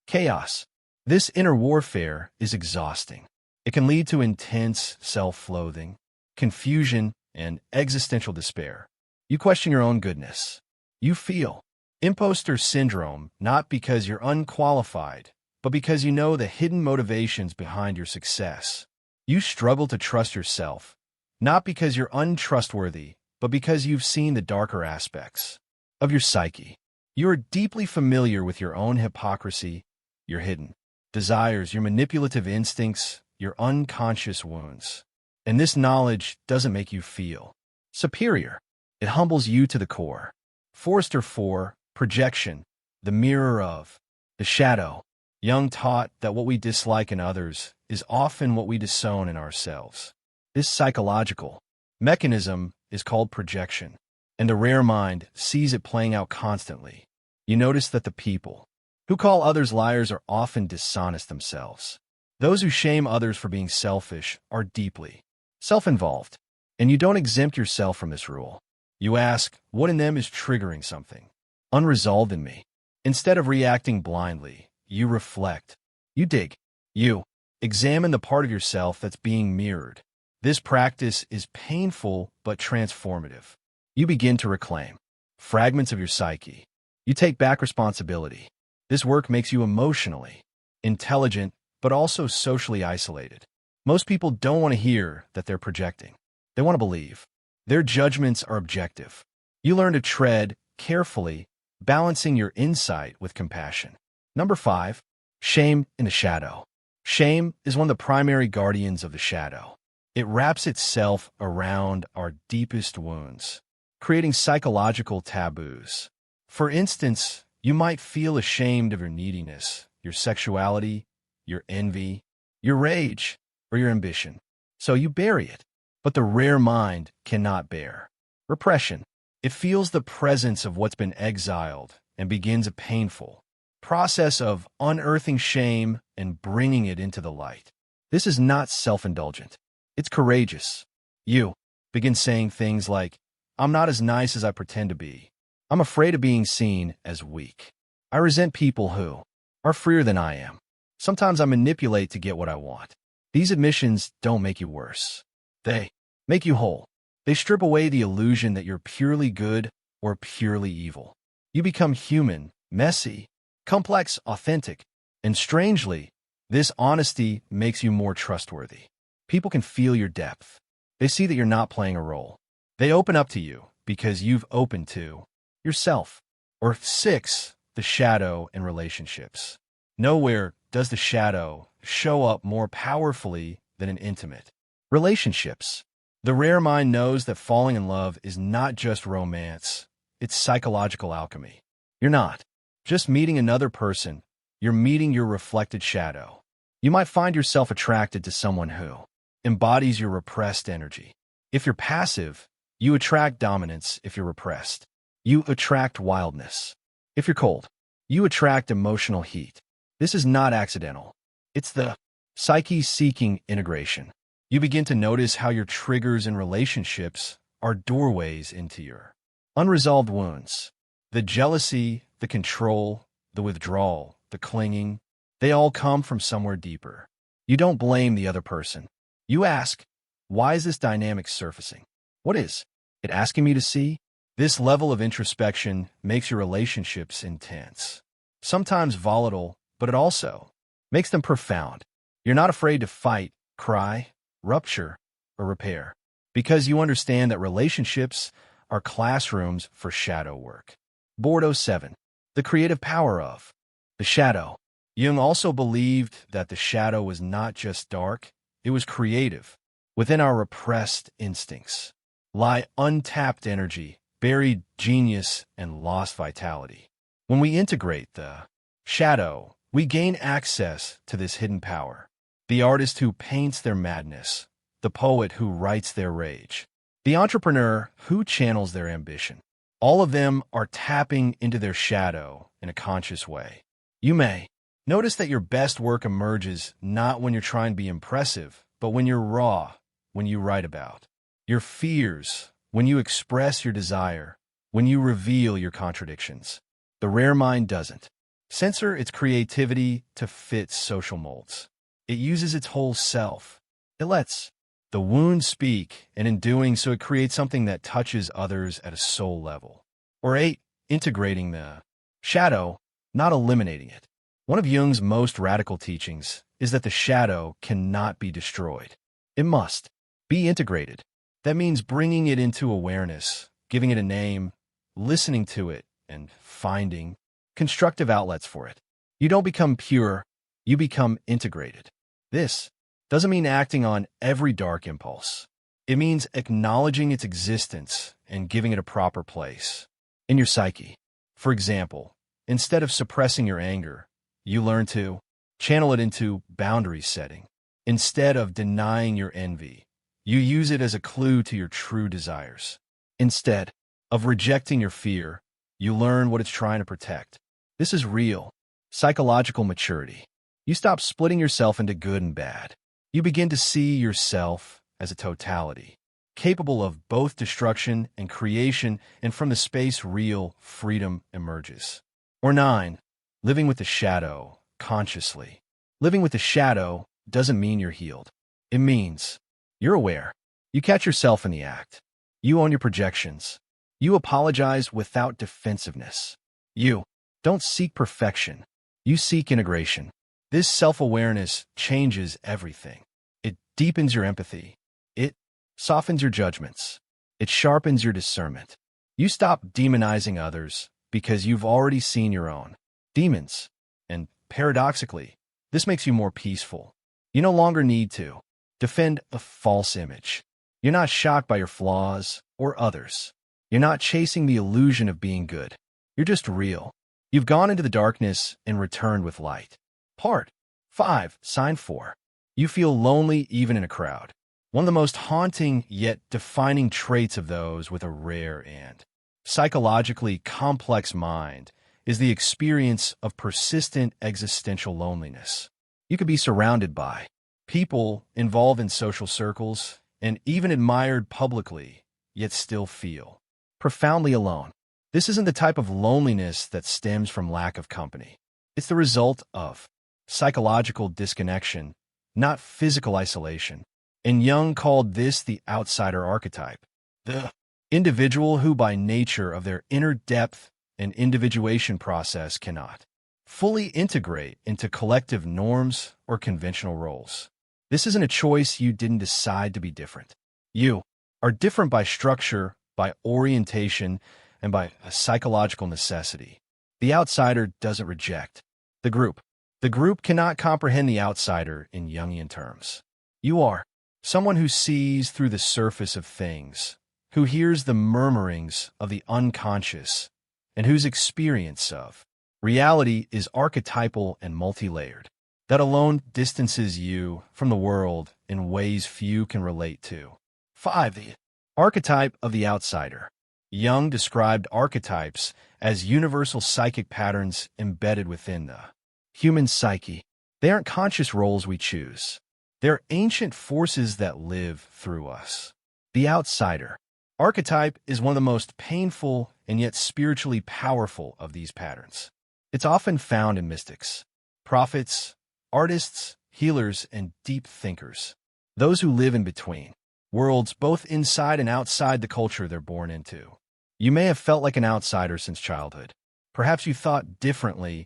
A: chaos. This inner warfare is exhausting. It can lead to intense self-loathing, confusion, and existential despair. You question your own goodness. You feel imposter syndrome not because you're unqualified, but because you know the hidden motivations behind your success. You struggle to trust yourself, not because you're untrustworthy, but because you've seen the darker aspects of your psyche. You are deeply familiar with your own hypocrisy, your hidden desires, your manipulative instincts, your unconscious wounds. And this knowledge doesn't make you feel superior. It humbles you to the core. Forrester 4, Projection, the mirror of the shadow. Jung taught that what we dislike in others is often what we disown in ourselves. This psychological mechanism is called projection, and the rare mind sees it playing out constantly. You notice that the people who call others liars are often dishonest themselves. Those who shame others for being selfish are deeply self-involved, and you don't exempt yourself from this rule. You ask, what in them is triggering something unresolved in me? Instead of reacting blindly, you reflect. You dig. You examine the part of yourself that's being mirrored. This practice is painful but transformative. You begin to reclaim fragments of your psyche. You take back responsibility. This work makes you emotionally intelligent but also socially isolated. Most people don't want to hear that they're projecting. They want to believe. Their judgments are objective. You learn to tread carefully, balancing your insight with compassion. Number 5, shame in the shadow. Shame is one of the primary guardians of the shadow. It wraps itself around our deepest wounds, creating psychological taboos. For instance, you might feel ashamed of your neediness, your sexuality, your envy, your rage, or your ambition. So you bury it. But the rare mind cannot bear repression. It feels the presence of what's been exiled and begins a painful process of unearthing shame and bringing it into the light. This is not self-indulgent. It's courageous. You begin saying things like, I'm not as nice as I pretend to be. I'm afraid of being seen as weak. I resent people who are freer than I am. Sometimes I manipulate to get what I want. These admissions don't make you worse. They make you whole. They strip away the illusion that you're purely good or purely evil. You become human, messy, complex, authentic, and strangely, this honesty makes you more trustworthy. People can feel your depth. They see that you're not playing a role. They open up to you because you've opened to yourself. Or 6, the shadow in relationships. Nowhere does the shadow show up more powerfully than in intimate relationships. The rare mind knows that falling in love is not just romance, it's psychological alchemy. You're not just meeting another person, you're meeting your reflected shadow. You might find yourself attracted to someone who embodies your repressed energy. If you're passive, you attract dominance. If you're repressed, you attract wildness. If you're cold, you attract emotional heat. This is not accidental. It's the psyche seeking integration. You begin to notice how your triggers in relationships are doorways into your unresolved wounds. The jealousy, the control, the withdrawal, the clinging, they all come from somewhere deeper. You don't blame the other person. You ask, why is this dynamic surfacing? What is it asking me to see? This level of introspection makes your relationships intense, sometimes volatile, but it also makes them profound. You're not afraid to fight, cry, rupture, or repair, because you understand that relationships are classrooms for shadow work. Board 07. The creative power of the shadow. Jung also believed that the shadow was not just dark, it was creative. Within our repressed instincts lie untapped energy, buried genius, and lost vitality. When we integrate the shadow, we gain access to this hidden power. The artist who paints their madness, the poet who writes their rage, the entrepreneur who channels their ambition. All of them are tapping into their shadow in a conscious way. You may notice that your best work emerges not when you're trying to be impressive, but when you're raw, when you write about your fears, when you express your desire, when you reveal your contradictions. The rare mind doesn't censor its creativity to fit social molds. It uses its whole self. It lets the wound speak, and in doing so, it creates something that touches others at a soul level. Or 8, integrating the shadow, not eliminating it. One of Jung's most radical teachings is that the shadow cannot be destroyed. It must be integrated. That means bringing it into awareness, giving it a name, listening to it, and finding constructive outlets for it. You don't become pure, you become integrated. This doesn't mean acting on every dark impulse. It means acknowledging its existence and giving it a proper place in your psyche. For example, instead of suppressing your anger, you learn to channel it into boundary setting. Instead of denying your envy, you use it as a clue to your true desires. Instead of rejecting your fear, you learn what it's trying to protect. This is real psychological maturity. You stop splitting yourself into good and bad. You begin to see yourself as a totality, capable of both destruction and creation, and from the space real freedom emerges. Or 9. Living with the shadow consciously. Living with the shadow doesn't mean you're healed. It means you're aware. You catch yourself in the act. You own your projections. You apologize without defensiveness. You don't seek perfection. You seek integration. This self-awareness changes everything. It deepens your empathy. It softens your judgments. It sharpens your discernment. You stop demonizing others because you've already seen your own demons. And paradoxically, this makes you more peaceful. You no longer need to defend a false image. You're not shocked by your flaws or others. You're not chasing the illusion of being good. You're just real. You've gone into the darkness and returned with light. Part 5. Sign 4. You feel lonely even in a crowd. One of the most haunting yet defining traits of those with a rare and psychologically complex mind is the experience of persistent existential loneliness. You could be surrounded by people, involved in social circles, and even admired publicly, yet still feel profoundly alone. This isn't the type of loneliness that stems from lack of company. It's the result of psychological disconnection, not physical isolation. And Jung called this the outsider archetype, the individual who by nature of their inner depth and individuation process cannot fully integrate into collective norms or conventional roles. This isn't a choice. You didn't decide to be different. You are different by structure, by orientation, and by a psychological necessity. The outsider doesn't reject the group. The group cannot comprehend the outsider in Jungian terms. You are someone who sees through the surface of things, who hears the murmurings of the unconscious, and whose experience of reality is archetypal and multi-layered. That alone distances you from the world in ways few can relate to. 5. The archetype of the outsider. Jung described archetypes as universal psychic patterns embedded within the human psyche. They aren't conscious roles we choose. They're ancient forces that live through us. The outsider archetype is one of the most painful and yet spiritually powerful of these patterns. It's often found in mystics, prophets, artists, healers, and deep thinkers. Those who live in between worlds, both inside and outside the culture they're born into. You may have felt like an outsider since childhood. Perhaps you thought differently,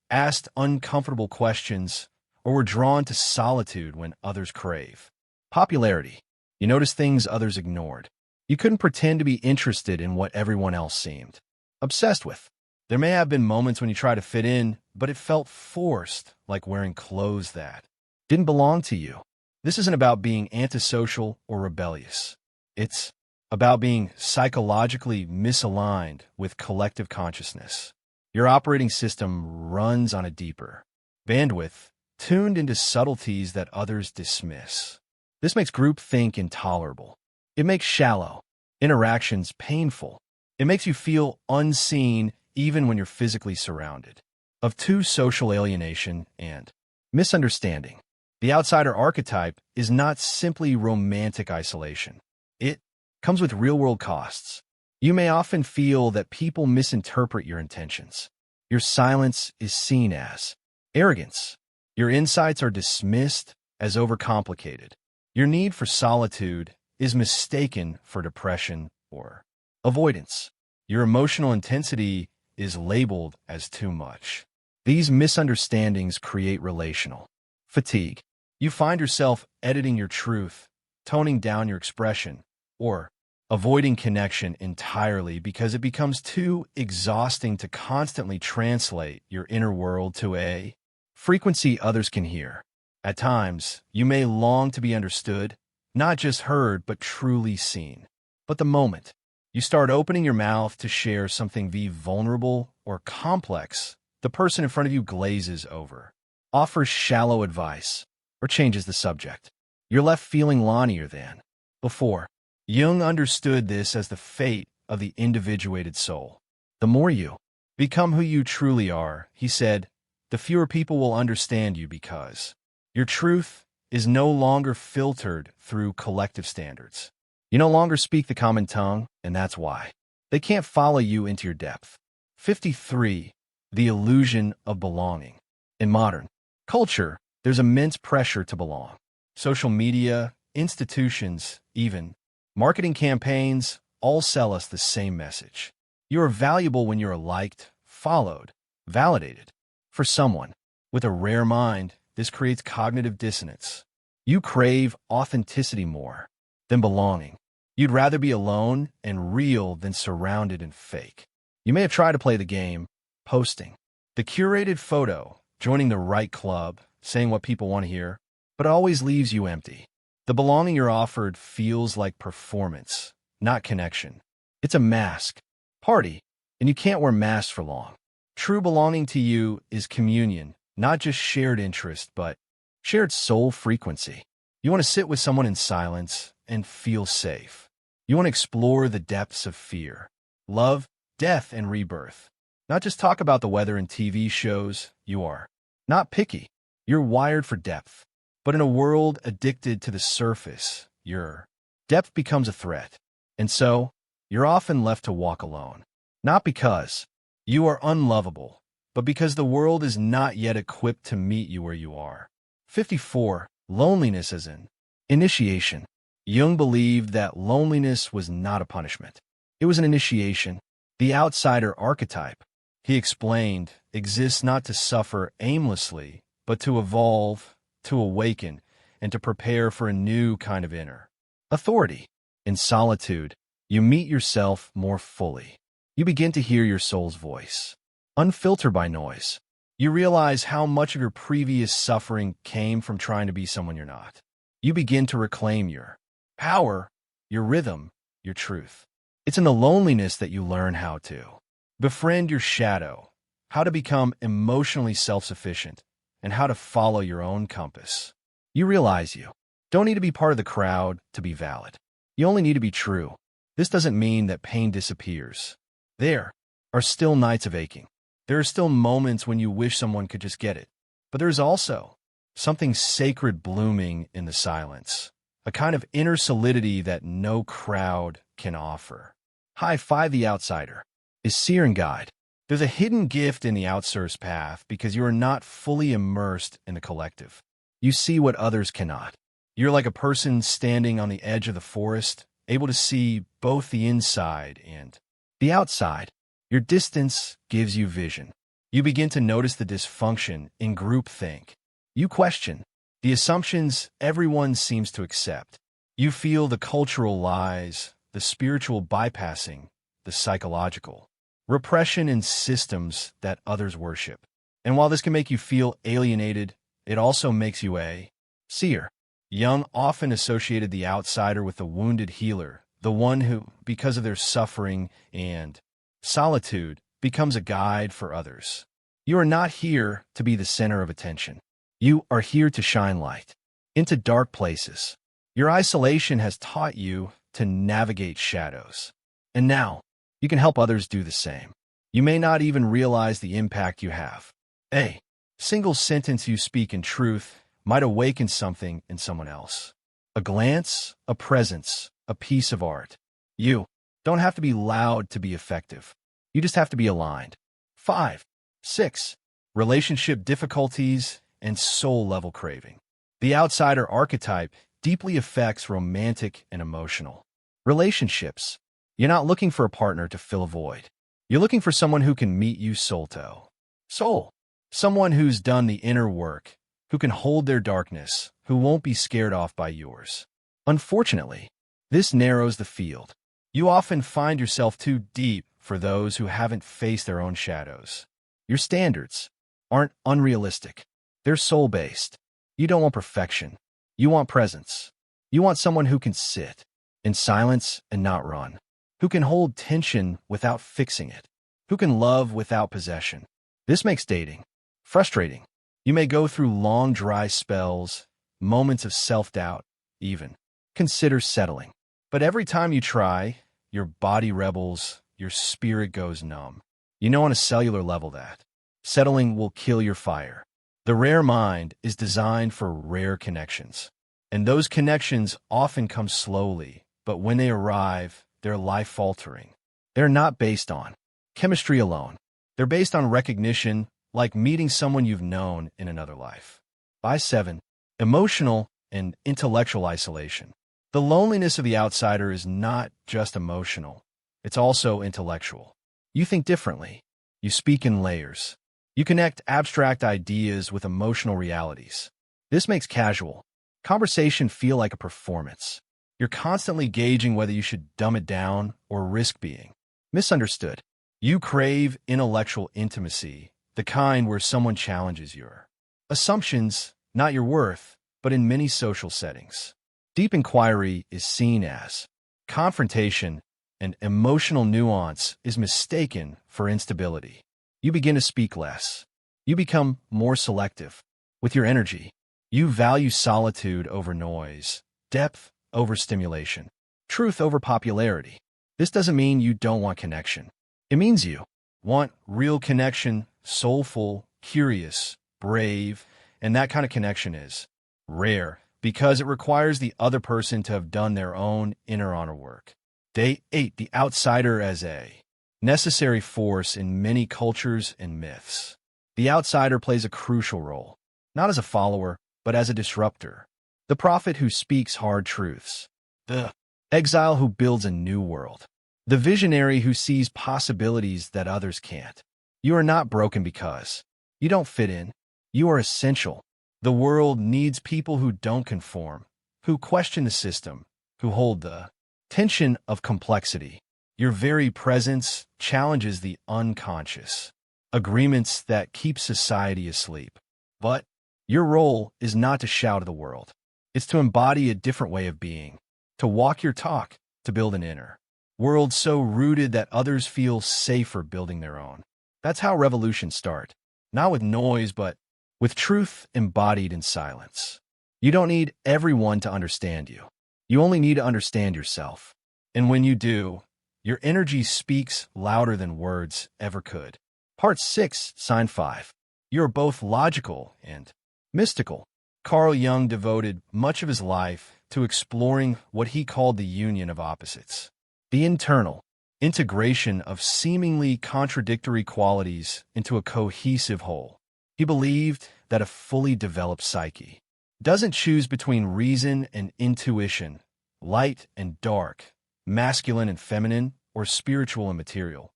A: asked uncomfortable questions, or were drawn to solitude when others crave popularity. You noticed things others ignored. You couldn't pretend to be interested in what everyone else seemed obsessed with. There may have been moments when you tried to fit in, but it felt forced, like wearing clothes that didn't belong to you. This isn't about being antisocial or rebellious. It's about being psychologically misaligned with collective consciousness. Your operating system runs on a deeper bandwidth, tuned into subtleties that others dismiss. This makes groupthink intolerable. It makes shallow interactions painful. It makes you feel unseen even when you're physically surrounded. Of 2, social alienation and misunderstanding. The outsider archetype is not simply romantic isolation. It comes with real-world costs. You may often feel that people misinterpret your intentions. Your silence is seen as arrogance. Your insights are dismissed as overcomplicated. Your need for solitude is mistaken for depression or avoidance. Your emotional intensity is labeled as too much. These misunderstandings create relational fatigue. You find yourself editing your truth, toning down your expression, or avoiding connection entirely because it becomes too exhausting to constantly translate your inner world to a frequency others can hear. At times, you may long to be understood, not just heard, but truly seen. But the moment you start opening your mouth to share something vulnerable or complex, the person in front of you glazes over, offers shallow advice, or changes the subject. You're left feeling lonelier than before. Jung understood this as the fate of the individuated soul. The more you become who you truly are, he said, the fewer people will understand you because your truth is no longer filtered through collective standards. You no longer speak the common tongue, and that's why they can't follow you into your depth. 53. The illusion of belonging. In modern culture, there's immense pressure to belong. Social media, institutions, even marketing campaigns all sell us the same message. You are valuable when you are liked, followed, validated. For someone with a rare mind, this creates cognitive dissonance. You crave authenticity more than belonging. You'd rather be alone and real than surrounded and fake. You may have tried to play the game, posting the curated photo, joining the right club, saying what people want to hear, but it always leaves you empty. The belonging you're offered feels like performance, not connection. It's a mask, party, and you can't wear masks for long. True belonging to you is communion, not just shared interest, but shared soul frequency. You want to sit with someone in silence and feel safe. You want to explore the depths of fear, love, death, and rebirth. Not just talk about the weather in TV shows. You are not picky. You're wired for depth. But in a world addicted to the surface, your depth becomes a threat. And so, you're often left to walk alone. Not because you are unlovable, but because the world is not yet equipped to meet you where you are. 54. Loneliness as an initiation. Jung believed that loneliness was not a punishment. It was an initiation. The outsider archetype, he explained, exists not to suffer aimlessly, but to evolve, to awaken, and to prepare for a new kind of inner authority. In solitude, you meet yourself more fully. You begin to hear your soul's voice, unfiltered by noise. You realize how much of your previous suffering came from trying to be someone you're not. You begin to reclaim your power, your rhythm, your truth. It's in the loneliness that you learn how to befriend your shadow, how to become emotionally self-sufficient, and how to follow your own compass. You realize you don't need to be part of the crowd to be valid. You only need to be true. This doesn't mean that pain disappears. There are still nights of aching. There are still moments when you wish someone could just get it. But there is also something sacred blooming in the silence, a kind of inner solidity that no crowd can offer. High five the outsider is seer and guide. There's a hidden gift in the outsourced path because you are not fully immersed in the collective. You see what others cannot. You're like a person standing on the edge of the forest, able to see both the inside and the outside. Your distance gives you vision. You begin to notice the dysfunction in groupthink. You question the assumptions everyone seems to accept. You feel the cultural lies, the spiritual bypassing, the psychological repression in systems that others worship. And while this can make you feel alienated, it also makes you a seer. Jung often associated the outsider with the wounded healer, the one who, because of their suffering and solitude, becomes a guide for others. You are not here to be the center of attention. You are here to shine light into dark places. Your isolation has taught you to navigate shadows. And now, you can help others do the same. You may not even realize the impact you have. A single sentence you speak in truth might awaken something in someone else. A glance, a presence, a piece of art. You don't have to be loud to be effective. You just have to be aligned. 5. 6. Relationship difficulties and soul-level craving. The outsider archetype deeply affects romantic and emotional relationships. You're not looking for a partner to fill a void. You're looking for someone who can meet you soul to soul. Someone who's done the inner work, who can hold their darkness, who won't be scared off by yours. Unfortunately, this narrows the field. You often find yourself too deep for those who haven't faced their own shadows. Your standards aren't unrealistic. They're soul-based. You don't want perfection. You want presence. You want someone who can sit in silence and not run, who can hold tension without fixing it, who can love without possession. This makes dating frustrating. You may go through long, dry spells, moments of self-doubt, even consider settling. But every time you try, your body rebels, your spirit goes numb. You know on a cellular level that settling will kill your fire. The rare mind is designed for rare connections. And those connections often come slowly, but when they arrive, they're life-altering. They're not based on chemistry alone. They're based on recognition, like meeting someone you've known in another life. By 7, emotional and intellectual isolation. The loneliness of the outsider is not just emotional. It's also intellectual. You think differently. You speak in layers. You connect abstract ideas with emotional realities. This makes casual conversation feel like a performance. You're constantly gauging whether you should dumb it down or risk being misunderstood. You crave intellectual intimacy, the kind where someone challenges your assumptions, not your worth, but in many social settings. Deep inquiry is seen as confrontation, and emotional nuance is mistaken for instability. You begin to speak less. You become more selective with your energy. You value solitude over noise, depth over stimulation, truth over popularity. This doesn't mean you don't want connection. It means you want real connection, soulful, curious, brave, and that kind of connection is rare because it requires the other person to have done their own inner honor work. Day 8, the outsider as a necessary force in many cultures and myths. The outsider plays a crucial role, not as a follower, but as a disruptor. The prophet who speaks hard truths. The exile who builds a new world. The visionary who sees possibilities that others can't. You are not broken because you don't fit in. You are essential. The world needs people who don't conform, who question the system, who hold the tension of complexity. Your very presence challenges the unconscious, agreements that keep society asleep. But your role is not to shout at the world. It's to embody a different way of being, to walk your talk, to build an inner world so rooted that others feel safer building their own. That's how revolutions start. Not with noise, but with truth embodied in silence. You don't need everyone to understand you. You only need to understand yourself. And when you do, your energy speaks louder than words ever could. Part 6, Sign 5. You're both logical and mystical. Carl Jung devoted much of his life to exploring what he called the union of opposites. The internal integration of seemingly contradictory qualities into a cohesive whole. He believed that a fully developed psyche doesn't choose between reason and intuition, light and dark, masculine and feminine, or spiritual and material,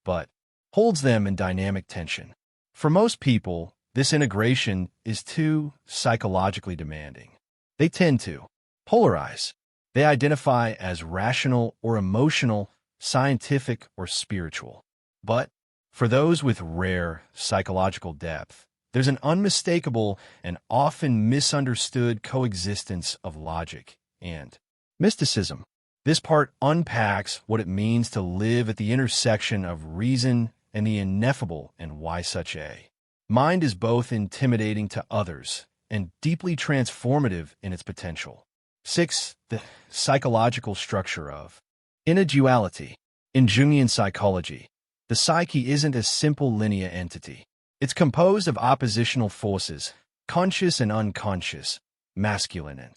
A: but holds them in dynamic tension. For most people, this integration is too psychologically demanding. They tend to polarize. They identify as rational or emotional, scientific or spiritual. But for those with rare psychological depth, there's an unmistakable and often misunderstood coexistence of logic and mysticism. This part unpacks what it means to live at the intersection of reason and the ineffable and why such a mind is both intimidating to others and deeply transformative in its potential. 6. The psychological structure of individuality. In Jungian psychology, the psyche isn't a simple linear entity. It's composed of oppositional forces, conscious and unconscious, masculine and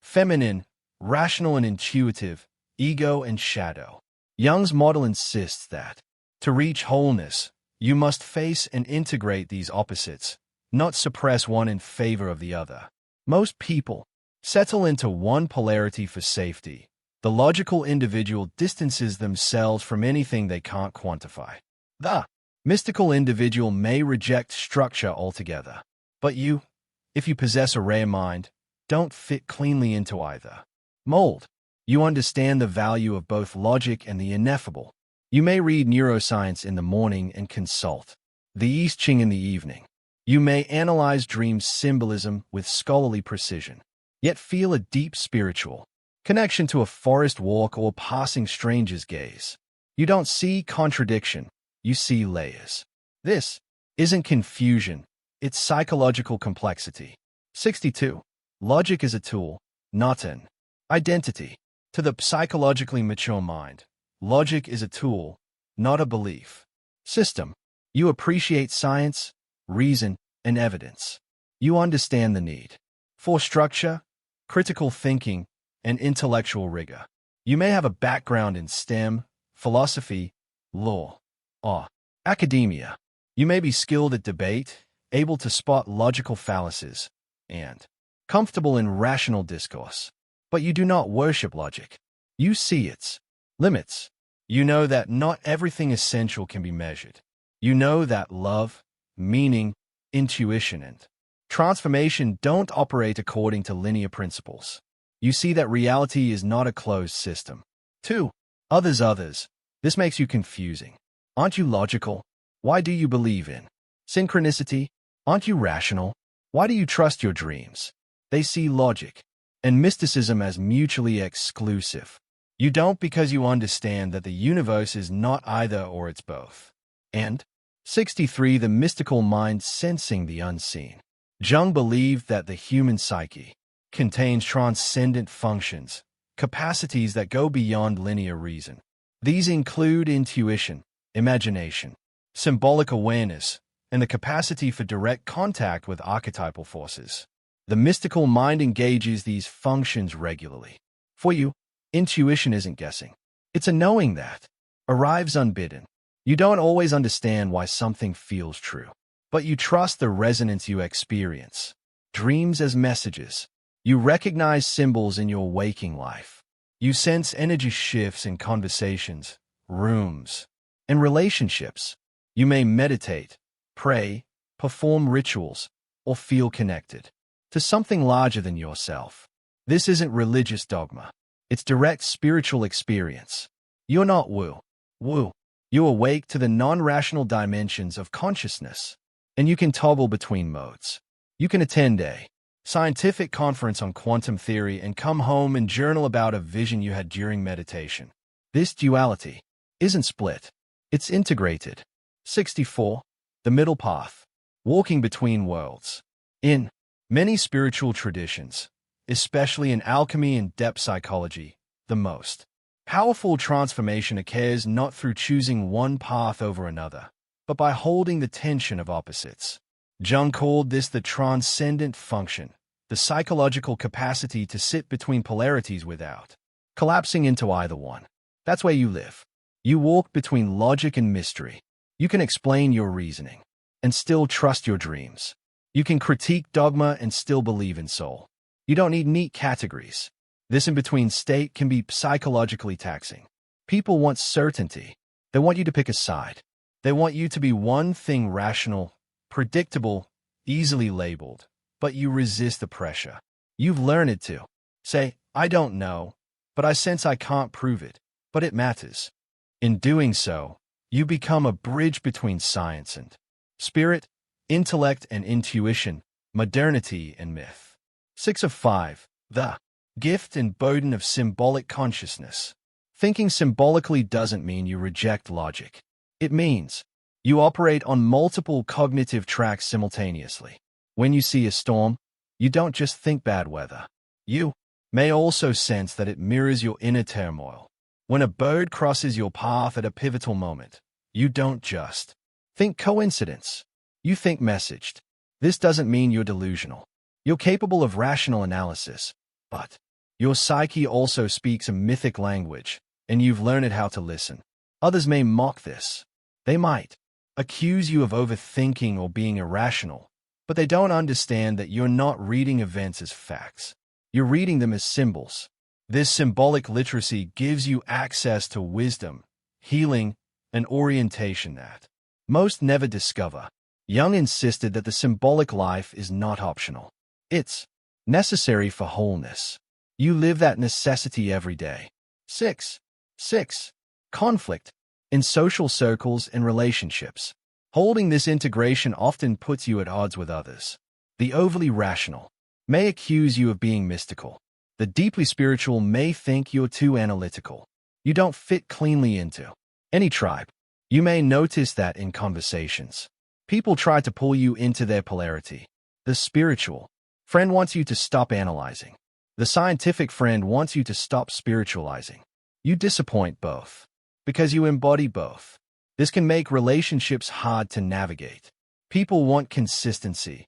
A: feminine, rational and intuitive, ego and shadow. Jung's model insists that, to reach wholeness, you must face and integrate these opposites, not suppress one in favor of the other. Most people settle into one polarity for safety. The logical individual distances themselves from anything they can't quantify. The mystical individual may reject structure altogether. But you, if you possess a rare mind, don't fit cleanly into either mold. You understand the value of both logic and the ineffable. You may read neuroscience in the morning and consult the I Ching in the evening. You may analyze dream symbolism with scholarly precision, yet feel a deep spiritual connection to a forest walk or passing stranger's gaze. You don't see contradiction, you see layers. This isn't confusion, it's psychological complexity. 62. Logic is a tool, not an identity. To the psychologically mature mind, logic is a tool, not a belief system. You appreciate science, reason, and evidence. You understand the need for structure, critical thinking, and intellectual rigor. You may have a background in STEM, philosophy, law, or academia. You may be skilled at debate, able to spot logical fallacies, and comfortable in rational discourse. But you do not worship logic. You see its limits. You know that not everything essential can be measured. You know that love, meaning, intuition, and transformation don't operate according to linear principles. You see that reality is not a closed system. 2. Others. This makes you confusing. Aren't you logical? Why do you believe in synchronicity? Aren't you rational? Why do you trust your dreams? They see logic and mysticism as mutually exclusive. You don't because you understand that the universe is not either or it's both. And 63. The mystical mind sensing the unseen. Jung believed that the human psyche contains transcendent functions, capacities that go beyond linear reason. These include intuition, imagination, symbolic awareness, and the capacity for direct contact with archetypal forces. The mystical mind engages these functions regularly. For you, intuition isn't guessing. It's a knowing that arrives unbidden. You don't always understand why something feels true, but you trust the resonance you experience. Dreams as messages. You recognize symbols in your waking life. You sense energy shifts in conversations, rooms, and relationships. You may meditate, pray, perform rituals, or feel connected to something larger than yourself. This isn't religious dogma. It's direct spiritual experience. You're not woo. You awake to the non-rational dimensions of consciousness, and you can toggle between modes. You can attend a scientific conference on quantum theory and come home and journal about a vision you had during meditation. This duality isn't split. It's integrated. 64. The middle path. Walking between worlds. In many spiritual traditions, especially in alchemy and depth psychology, the most powerful transformation occurs not through choosing one path over another, but by holding the tension of opposites. Jung called this the transcendent function, the psychological capacity to sit between polarities without collapsing into either one. That's where you live. You walk between logic and mystery. You can explain your reasoning and still trust your dreams. You can critique dogma and still believe in soul. You don't need neat categories. This in-between state can be psychologically taxing. People want certainty. They want you to pick a side. They want you to be one thing: rational, predictable, easily labeled, but you resist the pressure. You've learned to say, I don't know, but I sense I can't prove it, but it matters. In doing so, you become a bridge between science and spirit, intellect and intuition, modernity and myth. 6 of 5. The gift and burden of symbolic consciousness. Thinking symbolically doesn't mean you reject logic. It means you operate on multiple cognitive tracks simultaneously. When you see a storm, you don't just think bad weather. You may also sense that it mirrors your inner turmoil. When a bird crosses your path at a pivotal moment, you don't just think coincidence. You think messaged. This doesn't mean you're delusional. You're capable of rational analysis, but your psyche also speaks a mythic language, and you've learned how to listen. Others may mock this. They might accuse you of overthinking or being irrational, but they don't understand that you're not reading events as facts. You're reading them as symbols. This symbolic literacy gives you access to wisdom, healing, and orientation that most never discover. Jung insisted that the symbolic life is not optional. It's necessary for wholeness. You live that necessity every day. 6. Conflict in social circles and relationships. Holding this integration often puts you at odds with others. The overly rational may accuse you of being mystical. The deeply spiritual may think you're too analytical. You don't fit cleanly into any tribe. You may notice that in conversations. People try to pull you into their polarity. The spiritual friend wants you to stop analyzing. The scientific friend wants you to stop spiritualizing. You disappoint both because you embody both. This can make relationships hard to navigate. People want consistency,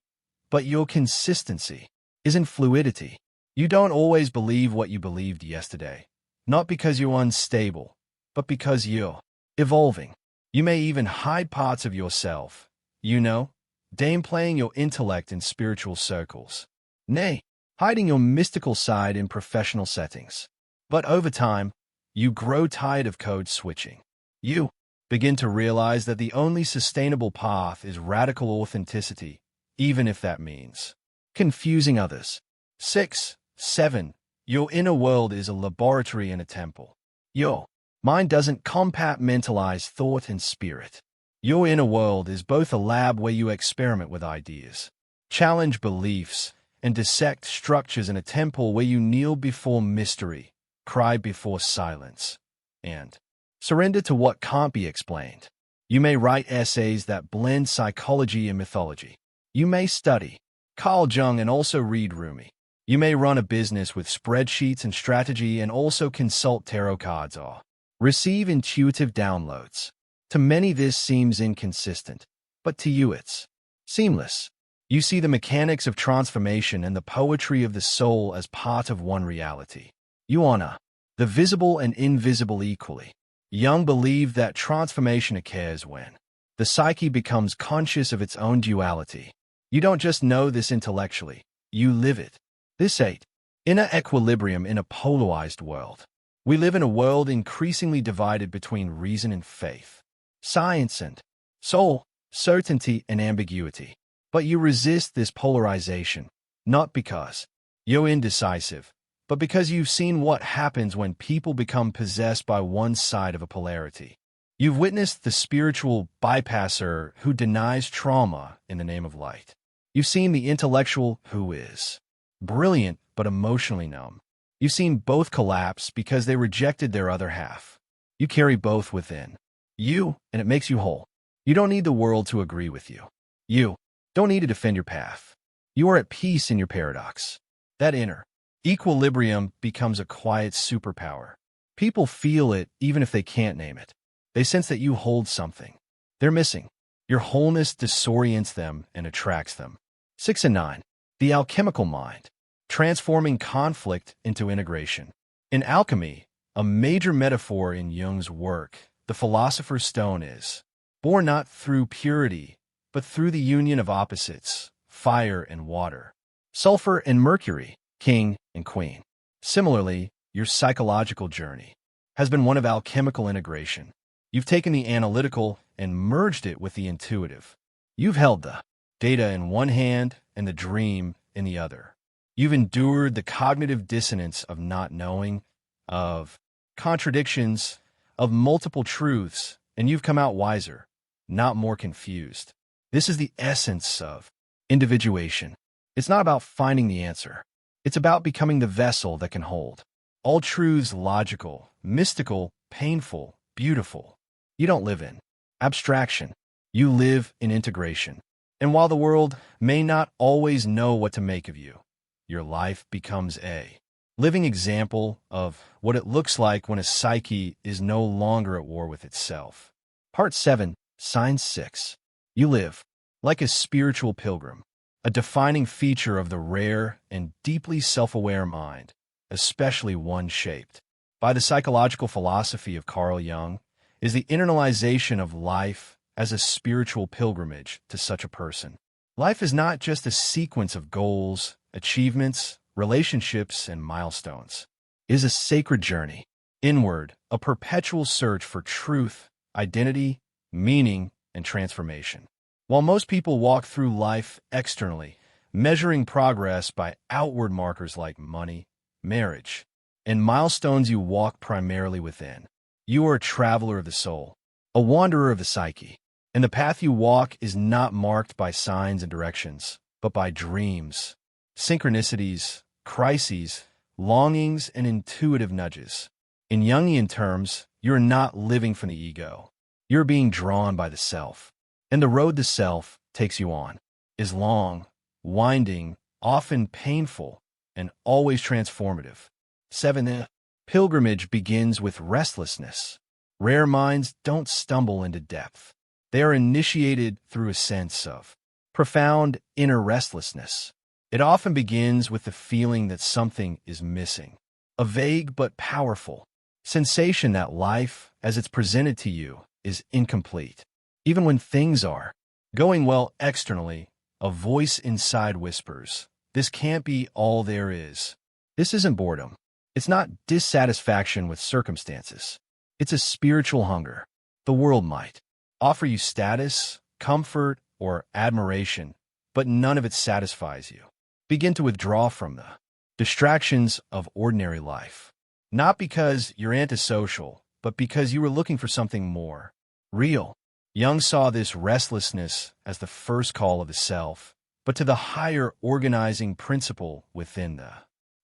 A: but your consistency is in fluidity. You don't always believe what you believed yesterday, not because you're unstable, but because you're evolving. You may even hide parts of yourself, downplaying your intellect in spiritual circles. Nay, hiding your mystical side in professional settings. But over time, you grow tired of code switching. You begin to realize that the only sustainable path is radical authenticity, even if that means confusing others. 6. 7. Your inner world is a laboratory and a temple. Your mind doesn't compartmentalize thought and spirit. Your inner world is both a lab where you experiment with ideas, challenge beliefs, and dissect structures, and a temple where you kneel before mystery, cry before silence, and surrender to what can't be explained. You may write essays that blend psychology and mythology. You may study Carl Jung and also read Rumi. You may run a business with spreadsheets and strategy and also consult tarot cards or receive intuitive downloads. To many this seems inconsistent, but to you it's seamless. You see the mechanics of transformation and the poetry of the soul as part of one reality. You honor the visible and invisible equally. Jung believed that transformation occurs when the psyche becomes conscious of its own duality. You don't just know this intellectually, you live it. This 8. Inner equilibrium in a polarized world. We live in a world increasingly divided between reason and faith, science and soul, certainty and ambiguity. But you resist this polarization, not because you're indecisive, but because you've seen what happens when people become possessed by one side of a polarity. You've witnessed the spiritual bypasser who denies trauma in the name of light. You've seen the intellectual who is brilliant but emotionally numb. You've seen both collapse because they rejected their other half. You carry both within you, and it makes you whole. You don't need the world to agree with you. You don't need to defend your path. You are at peace in your paradox. That inner equilibrium becomes a quiet superpower. People feel it even if they can't name it. They sense that you hold something they're missing. Your wholeness disorients them and attracts them. 6 and 9. The alchemical mind. Transforming conflict into integration. In alchemy, a major metaphor in Jung's work, the philosopher's stone is born not through purity, but through the union of opposites, fire and water, sulfur and mercury, king and queen. Similarly, your psychological journey has been one of alchemical integration. You've taken the analytical and merged it with the intuitive. You've held the data in one hand and the dream in the other. You've endured the cognitive dissonance of not knowing, of contradictions, of multiple truths, and you've come out wiser, not more confused. This is the essence of individuation. It's not about finding the answer. It's about becoming the vessel that can hold all truths, logical, mystical, painful, beautiful. You don't live in abstraction. You live in integration. And while the world may not always know what to make of you, your life becomes a living example of what it looks like when a psyche is no longer at war with itself. Part 7, Sign 6. You live like a spiritual pilgrim, a defining feature of the rare and deeply self-aware mind, especially one shaped by the psychological philosophy of Carl Jung, is the internalization of life as a spiritual pilgrimage to such a person. Life is not just a sequence of goals, achievements, relationships, and milestones. It is a sacred journey, inward, a perpetual search for truth, identity, meaning, and transformation. While most people walk through life externally, measuring progress by outward markers like money, marriage, and milestones, you walk primarily within. You are a traveler of the soul, a wanderer of the psyche, and the path you walk is not marked by signs and directions, but by dreams, synchronicities, crises, longings, and intuitive nudges. In Jungian terms, you're not living from the ego. You're being drawn by the self. And the road the self takes you on is long, winding, often painful, and always transformative. 7. The pilgrimage begins with restlessness. Rare minds don't stumble into depth. They are initiated through a sense of profound inner restlessness. It often begins with the feeling that something is missing, a vague but powerful sensation that life, as it's presented to you, is incomplete. Even when things are going well externally, a voice inside whispers, "This can't be all there is." This isn't boredom. It's not dissatisfaction with circumstances. It's a spiritual hunger. The world might offer you status, comfort, or admiration, but none of it satisfies you. Begin to withdraw from the distractions of ordinary life. Not because you're antisocial, but because you were looking for something more real. Jung saw this restlessness as the first call of the self, but to the higher organizing principle within the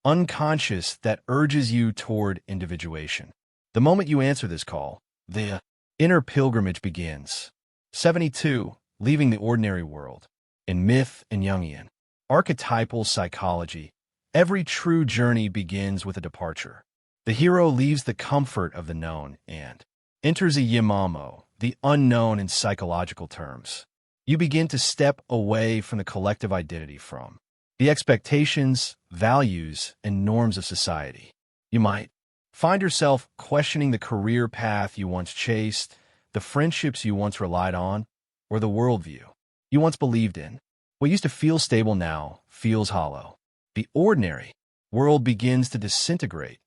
A: unconscious that urges you toward individuation. The moment you answer this call, the inner pilgrimage begins. 72. Leaving the ordinary world. In myth and Jungian archetypal psychology, every true journey begins with a departure. The hero leaves the comfort of the known and enters a yamamo, the unknown in psychological terms. You begin to step away from the collective identity, from the expectations, values, and norms of society. You might find yourself questioning the career path you once chased, the friendships you once relied on, or the worldview you once believed in. What used to feel stable now feels hollow. The ordinary world begins to disintegrate,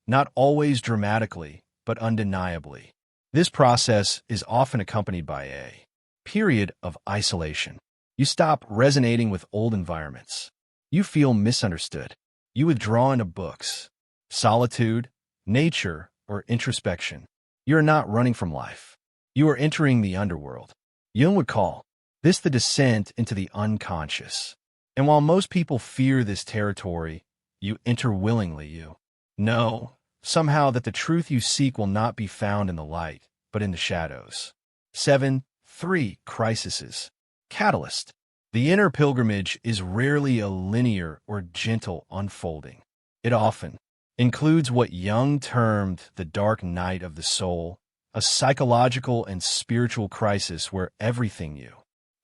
A: not always dramatically, but undeniably. This process is often accompanied by a period of isolation. You stop resonating with old environments. You feel misunderstood. You withdraw into books, solitude, nature, or introspection. You are not running from life. You are entering the underworld. Jung would call this the descent into the unconscious. And while most people fear this territory, you enter willingly. You know somehow that the truth you seek will not be found in the light, but in the shadows. 7. 3. Crises. Catalyst. The inner pilgrimage is rarely a linear or gentle unfolding. It often includes what Jung termed the dark night of the soul, a psychological and spiritual crisis where everything you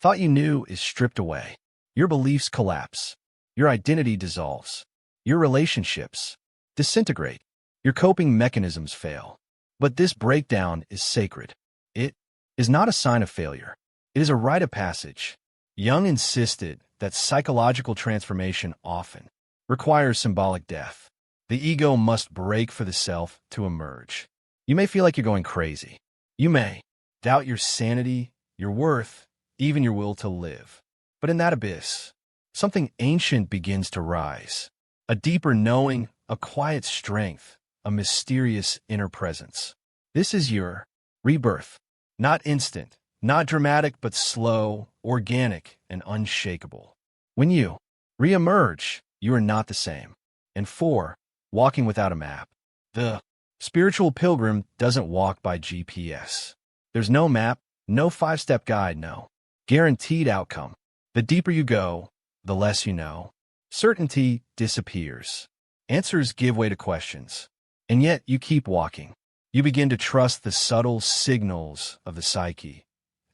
A: thought you knew is stripped away. Your beliefs collapse. Your identity dissolves. Your relationships disintegrate. Your coping mechanisms fail. But this breakdown is sacred. It is not a sign of failure. It is a rite of passage. Jung insisted that psychological transformation often requires symbolic death. The ego must break for the self to emerge. You may feel like you're going crazy. You may doubt your sanity, your worth, even your will to live. But in that abyss, something ancient begins to rise. A deeper knowing, a quiet strength, a mysterious inner presence. This is your rebirth. Not instant, not dramatic, but slow, organic, and unshakable. When you re-emerge, you are not the same. And 4. Walking without a map. The spiritual pilgrim doesn't walk by GPS. There's no map, no 5-step guide, no guaranteed outcome. The deeper you go, the less you know. Certainty disappears. Answers give way to questions. And yet you keep walking. You begin to trust the subtle signals of the psyche.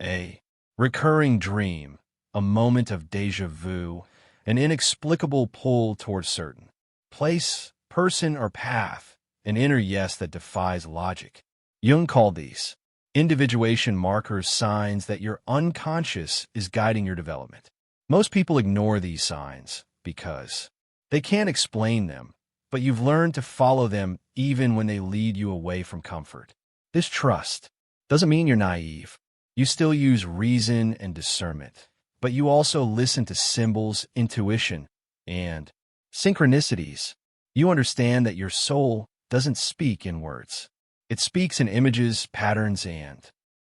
A: A recurring dream, a moment of déjà vu, an inexplicable pull towards certain place, person, or path, an inner yes that defies logic. Jung called these individuation markers, signs that your unconscious is guiding your development. Most people ignore these signs because they can't explain them, but you've learned to follow them even when they lead you away from comfort. This trust doesn't mean you're naive. You still use reason and discernment, but you also listen to symbols, intuition, and synchronicities. You understand that your soul doesn't speak in words. It speaks in images, patterns, and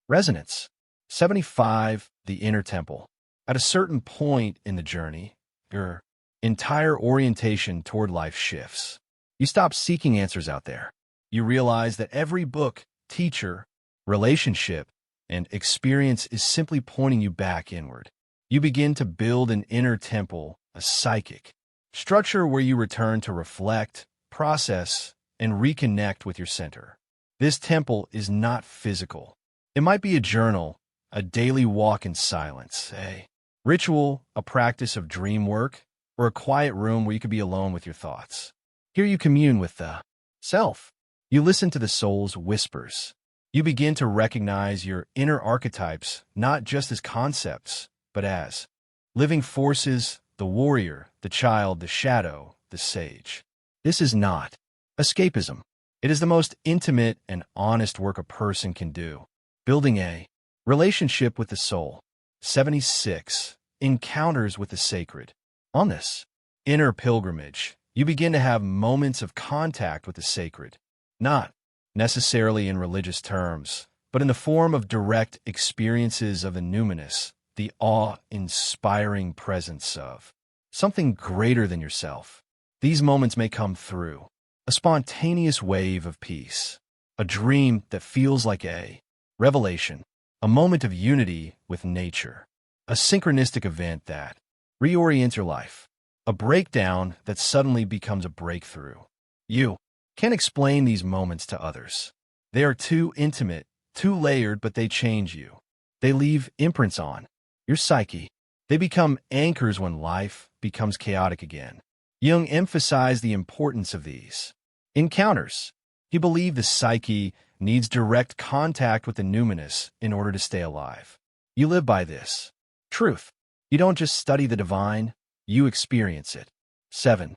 A: resonance. 75. The inner temple. At a certain point in the journey, your entire orientation toward life shifts. You stop seeking answers out there. You realize that every book, teacher, relationship, and experience is simply pointing you back inward. You begin to build an inner temple, a psychic Structure where you return to reflect, process, and reconnect with your center. This temple is not physical. It might be a journal, a daily walk in silence, a ritual, a practice of dream work, or a quiet room where you could be alone with your thoughts. Here you commune with the self. You listen to the soul's whispers. You begin to recognize your inner archetypes not just as concepts, but as living forces, the warrior, the child, the shadow, the sage. This is not escapism. It is the most intimate and honest work a person can do. Building a relationship with the soul. 76. Encounters with the sacred. On this inner pilgrimage, you begin to have moments of contact with the sacred, not necessarily in religious terms, but in the form of direct experiences of the numinous, the awe-inspiring presence of something greater than yourself. These moments may come through a spontaneous wave of peace, a dream that feels like a revelation, a moment of unity with nature, a synchronistic event that reorients your life, a breakdown that suddenly becomes a breakthrough. You can't explain these moments to others. They are too intimate, too layered, but they change you. They leave imprints on your psyche. They become anchors when life becomes chaotic again. Jung emphasized the importance of these encounters. He believed the psyche needs direct contact with the numinous in order to stay alive. You live by this truth. You don't just study the divine, you experience it. 7.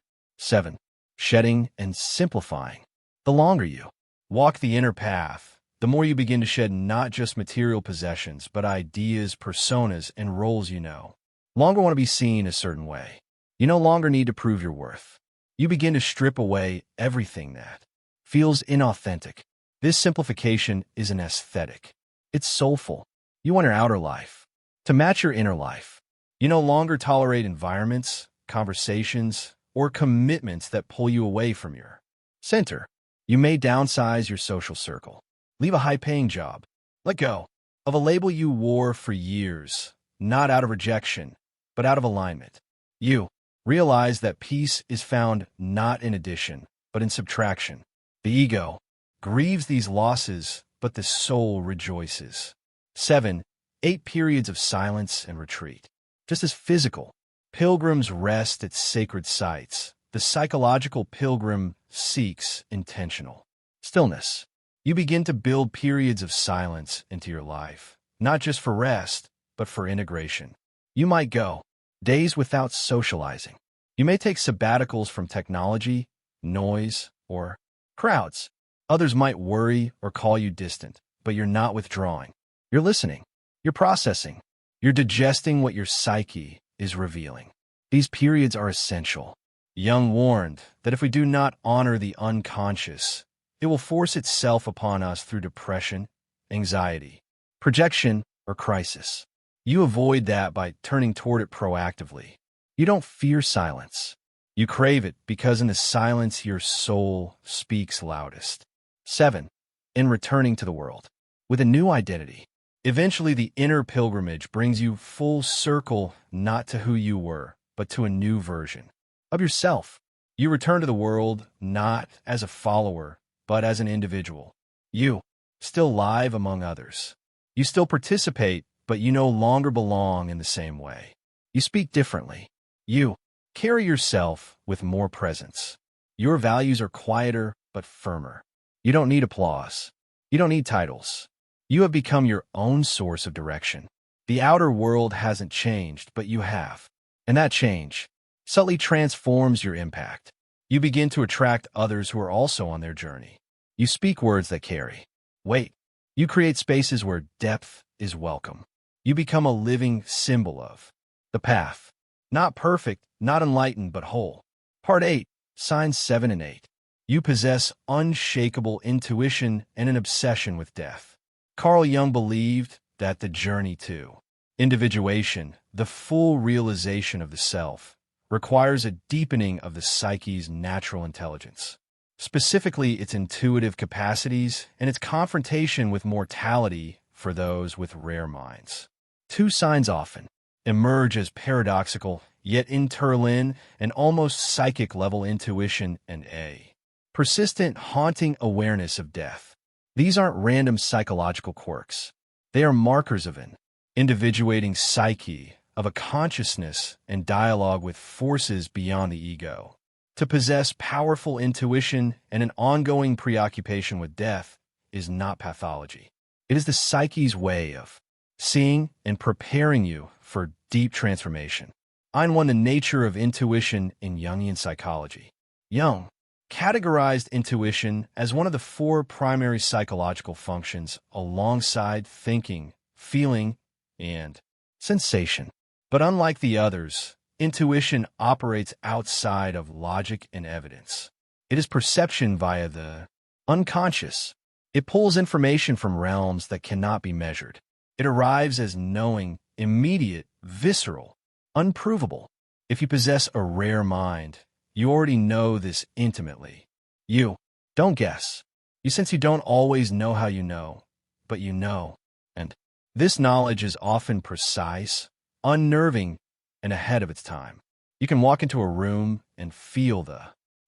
A: Shedding and simplifying. The longer you walk the inner path, the more you begin to shed not just material possessions, but ideas, personas, and roles you no longer want to be seen a certain way. You no longer need to prove your worth. You begin to strip away everything that feels inauthentic. This simplification is an aesthetic. It's soulful. You want your outer life to match your inner life. You no longer tolerate environments, conversations, or commitments that pull you away from your center. You may downsize your social circle, leave a high-paying job, let go of a label you wore for years, not out of rejection, but out of alignment. You realize that peace is found not in addition, but in subtraction. The ego grieves these losses, but the soul rejoices. 7. 8 periods of silence and retreat. Just as physical pilgrims rest at sacred sites, the psychological pilgrim seeks intentional stillness. You begin to build periods of silence into your life, not just for rest, but for integration. You might go days without socializing. You may take sabbaticals from technology, noise, or crowds. Others might worry or call you distant, but you're not withdrawing. You're listening. You're processing. You're digesting what your psyche is revealing. These periods are essential. Jung warned that if we do not honor the unconscious, it will force itself upon us through depression, anxiety, projection, or crisis. You avoid that by turning toward it proactively. You don't fear silence. You crave it because in the silence your soul speaks loudest. 7. In returning to the world with a new identity. Eventually, the inner pilgrimage brings you full circle, not to who you were, but to a new version of yourself. You return to the world not as a follower, but as an individual. You still live among others. You still participate, but you no longer belong in the same way. You speak differently. You carry yourself with more presence. Your values are quieter, but firmer. You don't need applause. You don't need titles. You have become your own source of direction. The outer world hasn't changed, but you have. And that change subtly transforms your impact. You begin to attract others who are also on their journey. You speak words that carry weight. You create spaces where depth is welcome. You become a living symbol of the path. Not perfect, not enlightened, but whole. Part 8, Signs 7 and 8. You possess unshakable intuition and an obsession with death. Carl Jung believed that the journey to individuation, the full realization of the self, requires a deepening of the psyche's natural intelligence, specifically its intuitive capacities and its confrontation with mortality for those with rare minds. Two signs often emerge as paradoxical, yet interlin, and almost psychic-level intuition, and a persistent, haunting awareness of death. These aren't random psychological quirks. They are markers of an individuating psyche, of a consciousness and dialogue with forces beyond the ego. To possess powerful intuition and an ongoing preoccupation with death is not pathology. It is the psyche's way of seeing and preparing you for deep transformation. The nature of intuition in Jungian psychology. Jung categorized intuition as one of the 4 primary psychological functions alongside thinking, feeling, and sensation. But unlike the others, intuition operates outside of logic and evidence. It is perception via the unconscious. It pulls information from realms that cannot be measured. It arrives as knowing, immediate, visceral, unprovable. If you possess a rare mind, you already know this intimately. You don't guess. You sense you don't always know how you know, but you know. And this knowledge is often precise, unnerving, and ahead of its time. You can walk into a room and feel the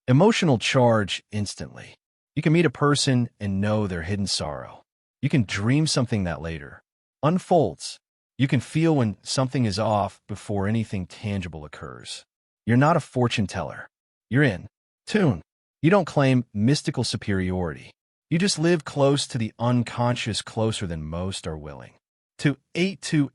A: emotional charge instantly. You can meet a person and know their hidden sorrow. You can dream something that later unfolds. You can feel when something is off before anything tangible occurs. You're not a fortune teller. You're in tune. You don't claim mystical superiority. You just live close to the unconscious, closer than most are willing. To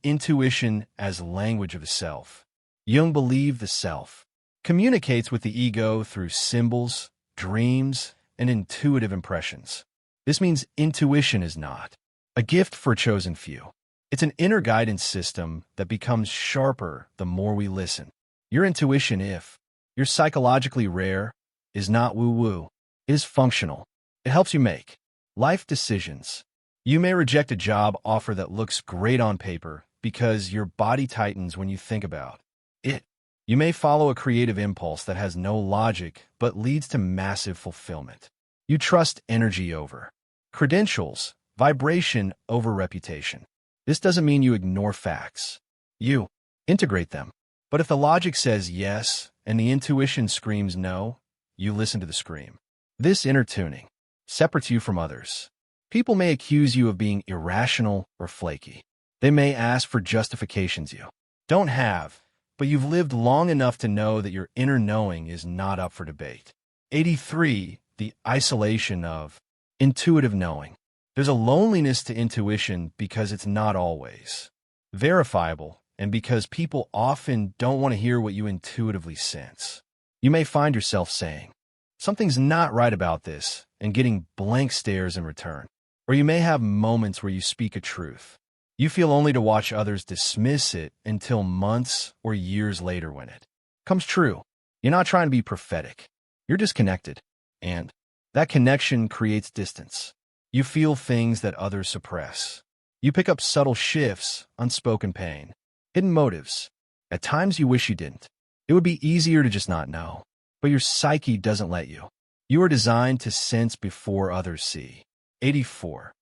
A: intuition as language of the self. Jung believed the self communicates with the ego through symbols, dreams, and intuitive impressions. This means intuition is not a gift for a chosen few. It's an inner guidance system that becomes sharper the more we listen. Your intuition, if you're psychologically rare, is not woo-woo. It is functional. It helps you make life decisions. You may reject a job offer that looks great on paper because your body tightens when you think about it. You may follow a creative impulse that has no logic but leads to massive fulfillment. You trust energy over credentials, vibration over reputation. This doesn't mean you ignore facts. You integrate them. But if the logic says yes and the intuition screams no, you listen to the scream. This inner tuning separates you from others. People may accuse you of being irrational or flaky. They may ask for justifications you don't have, but you've lived long enough to know that your inner knowing is not up for debate. 83. The isolation of intuitive knowing. There's a loneliness to intuition because it's not always verifiable, and because people often don't want to hear what you intuitively sense. You may find yourself saying, "Something's not right about this," and getting blank stares in return. Or you may have moments where you speak a truth. You feel only to watch others dismiss it until months or years later when it comes true. You're not trying to be prophetic. You're disconnected. And that connection creates distance. You feel things that others suppress. You pick up subtle shifts, unspoken pain, hidden motives. At times you wish you didn't. It would be easier to just not know. But your psyche doesn't let you. You are designed to sense before others see. 84.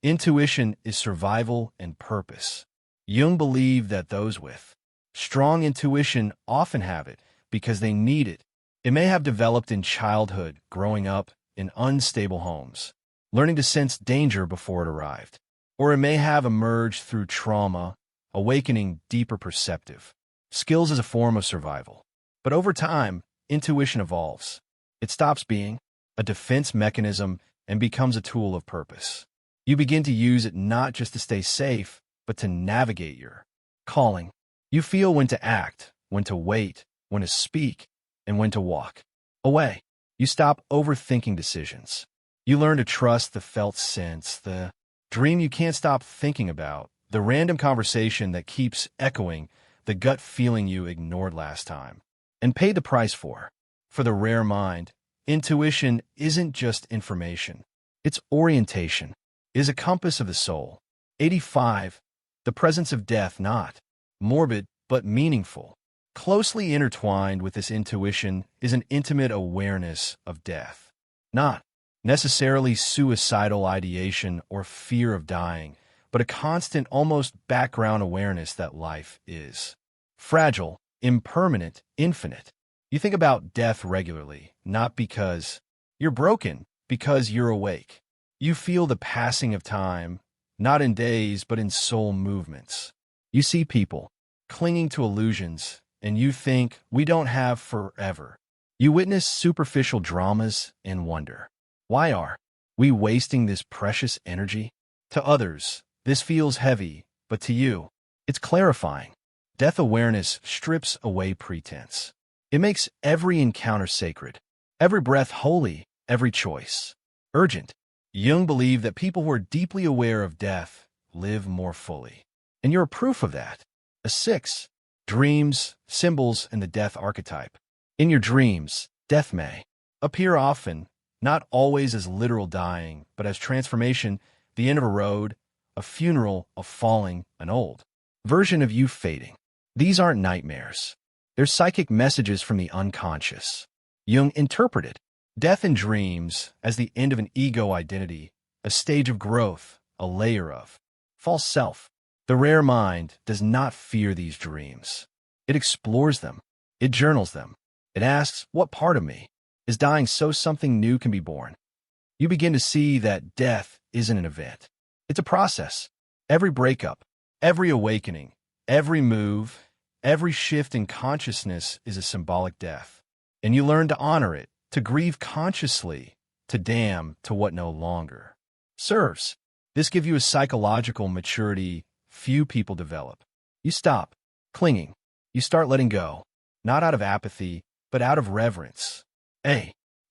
A: Intuition is survival and purpose. Jung believed that those with strong intuition often have it because they need it. It may have developed in childhood, growing up in unstable homes, learning to sense danger before it arrived. Or it may have emerged through trauma, awakening deeper perceptive skills as a form of survival. But over time, intuition evolves. It stops being a defense mechanism and becomes a tool of purpose. You begin to use it not just to stay safe, but to navigate your calling. You feel when to act, when to wait, when to speak, and when to walk away. You stop overthinking decisions. You learn to trust the felt sense, the dream you can't stop thinking about, the random conversation that keeps echoing, the gut feeling you ignored last time, and pay the price for. For the rare mind, intuition isn't just information. It's orientation. It is a compass of the soul. 85. The presence of death, not morbid, but meaningful. Closely intertwined with this intuition is an intimate awareness of death. Not necessarily suicidal ideation or fear of dying, but a constant, almost background awareness that life is fragile, impermanent, infinite. You think about death regularly, not because you're broken, because you're awake. You feel the passing of time, not in days, but in soul movements. You see people clinging to illusions, and you think we don't have forever. You witness superficial dramas and wonder, why are we wasting this precious energy? To others, this feels heavy, but to you, it's clarifying. Death awareness strips away pretense. It makes every encounter sacred, every breath holy, every choice urgent. Jung believed that people who are deeply aware of death live more fully. And you're proof of that. A 6. Dreams, symbols, and the death archetype. In your dreams, death may appear often, not always as literal dying, but as transformation, the end of a road, a funeral, a falling, an old version of you fading. These aren't nightmares. They're psychic messages from the unconscious. Jung interpreted death in dreams as the end of an ego identity, a stage of growth, a layer of false self. The rare mind does not fear these dreams. It explores them. It journals them. It asks, what part of me is dying so something new can be born? You begin to see that death isn't an event. It's a process. Every breakup, every awakening, every move, every shift in consciousness is a symbolic death. And you learn to honor it, to grieve consciously, to damn to what no longer serves. This gives you a psychological maturity few people develop. You stop clinging. You start letting go, not out of apathy, but out of reverence.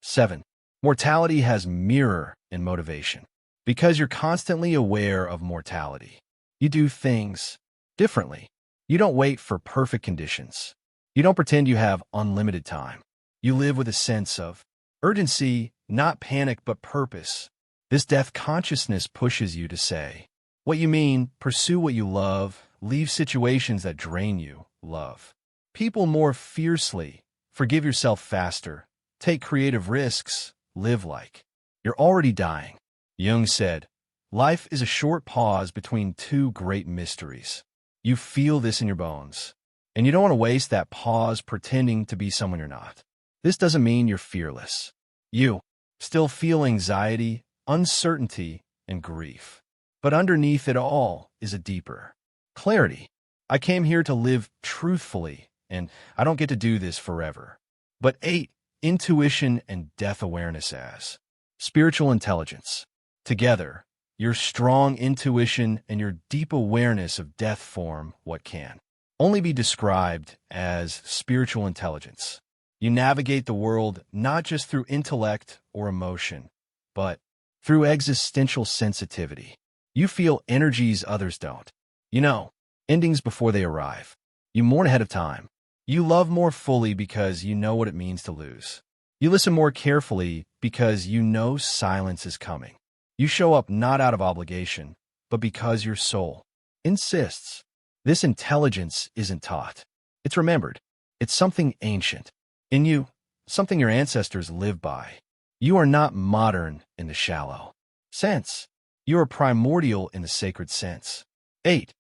A: 7. Mortality has mirror in motivation. Because you're constantly aware of mortality, you do things differently. You don't wait for perfect conditions. You don't pretend you have unlimited time. You live with a sense of urgency, not panic, but purpose. This death consciousness pushes you to say what you mean, pursue what you love, leave situations that drain you, love people more fiercely, forgive yourself faster, take creative risks, live like you're already dying. Jung said, life is a short pause between two great mysteries. You feel this in your bones, and you don't want to waste that pause pretending to be someone you're not. This doesn't mean you're fearless. You still feel anxiety, uncertainty, and grief. But underneath it all is a deeper clarity. I came here to live truthfully, and I don't get to do this forever. But 8. Intuition and death awareness as spiritual intelligence. Together, your strong intuition and your deep awareness of death form what can only be described as spiritual intelligence. You navigate the world not just through intellect or emotion, but through existential sensitivity. You feel energies others don't. You know endings before they arrive. You mourn ahead of time. You love more fully because you know what it means to lose. You listen more carefully because you know silence is coming. You show up not out of obligation, but because your soul insists. This intelligence isn't taught. It's remembered. It's something ancient. In you, something your ancestors lived by. You are not modern in the shallow sense. You are primordial in the sacred sense. 8.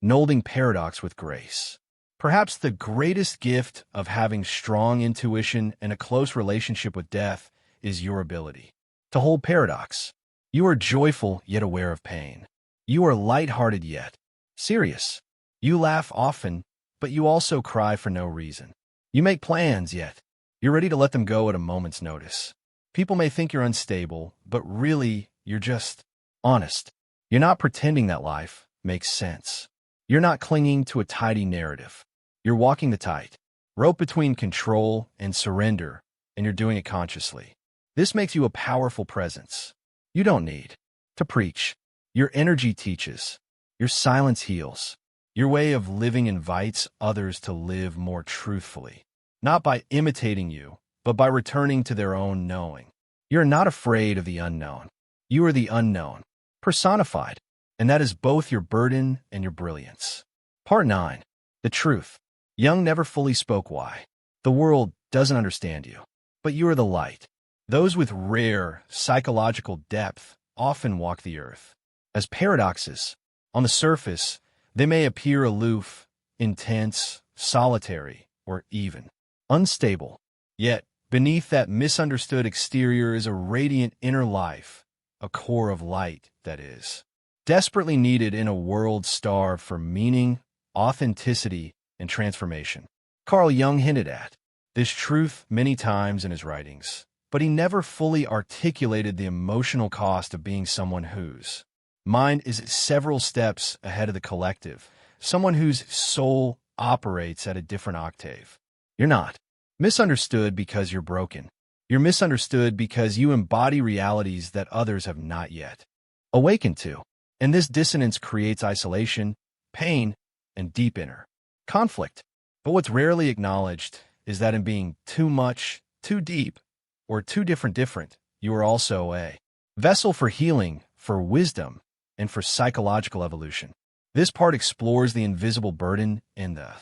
A: Molding paradox with grace. Perhaps the greatest gift of having strong intuition and a close relationship with death is your ability to hold paradox. You are joyful yet aware of pain. You are lighthearted yet serious. You laugh often, but you also cry for no reason. You make plans yet you're ready to let them go at a moment's notice. People may think you're unstable, but really you're just honest. You're not pretending that life makes sense. You're not clinging to a tidy narrative. You're walking the tight rope between control and surrender, and you're doing it consciously. This makes you a powerful presence. You don't need to preach. Your energy teaches. Your silence heals. Your way of living invites others to live more truthfully, not by imitating you, but by returning to their own knowing. You're not afraid of the unknown. You are the unknown, personified, and that is both your burden and your brilliance. Part 9. The truth. Jung never fully spoke why. The world doesn't understand you, but you are the light. Those with rare psychological depth often walk the earth as paradoxes. On the surface, they may appear aloof, intense, solitary, or even unstable. Yet, beneath that misunderstood exterior is a radiant inner life, a core of light, that is, desperately needed in a world starved for meaning, authenticity, and transformation. Carl Jung hinted at this truth many times in his writings, but he never fully articulated the emotional cost of being someone whose mind is several steps ahead of the collective, someone whose soul operates at a different octave. You're not misunderstood because you're broken. You're misunderstood because you embody realities that others have not yet awakened to. And this dissonance creates isolation, pain, and deep inner conflict. But what's rarely acknowledged is that in being too much, too deep, or too different, you are also a vessel for healing, for wisdom, and for psychological evolution. This part explores the invisible burden and the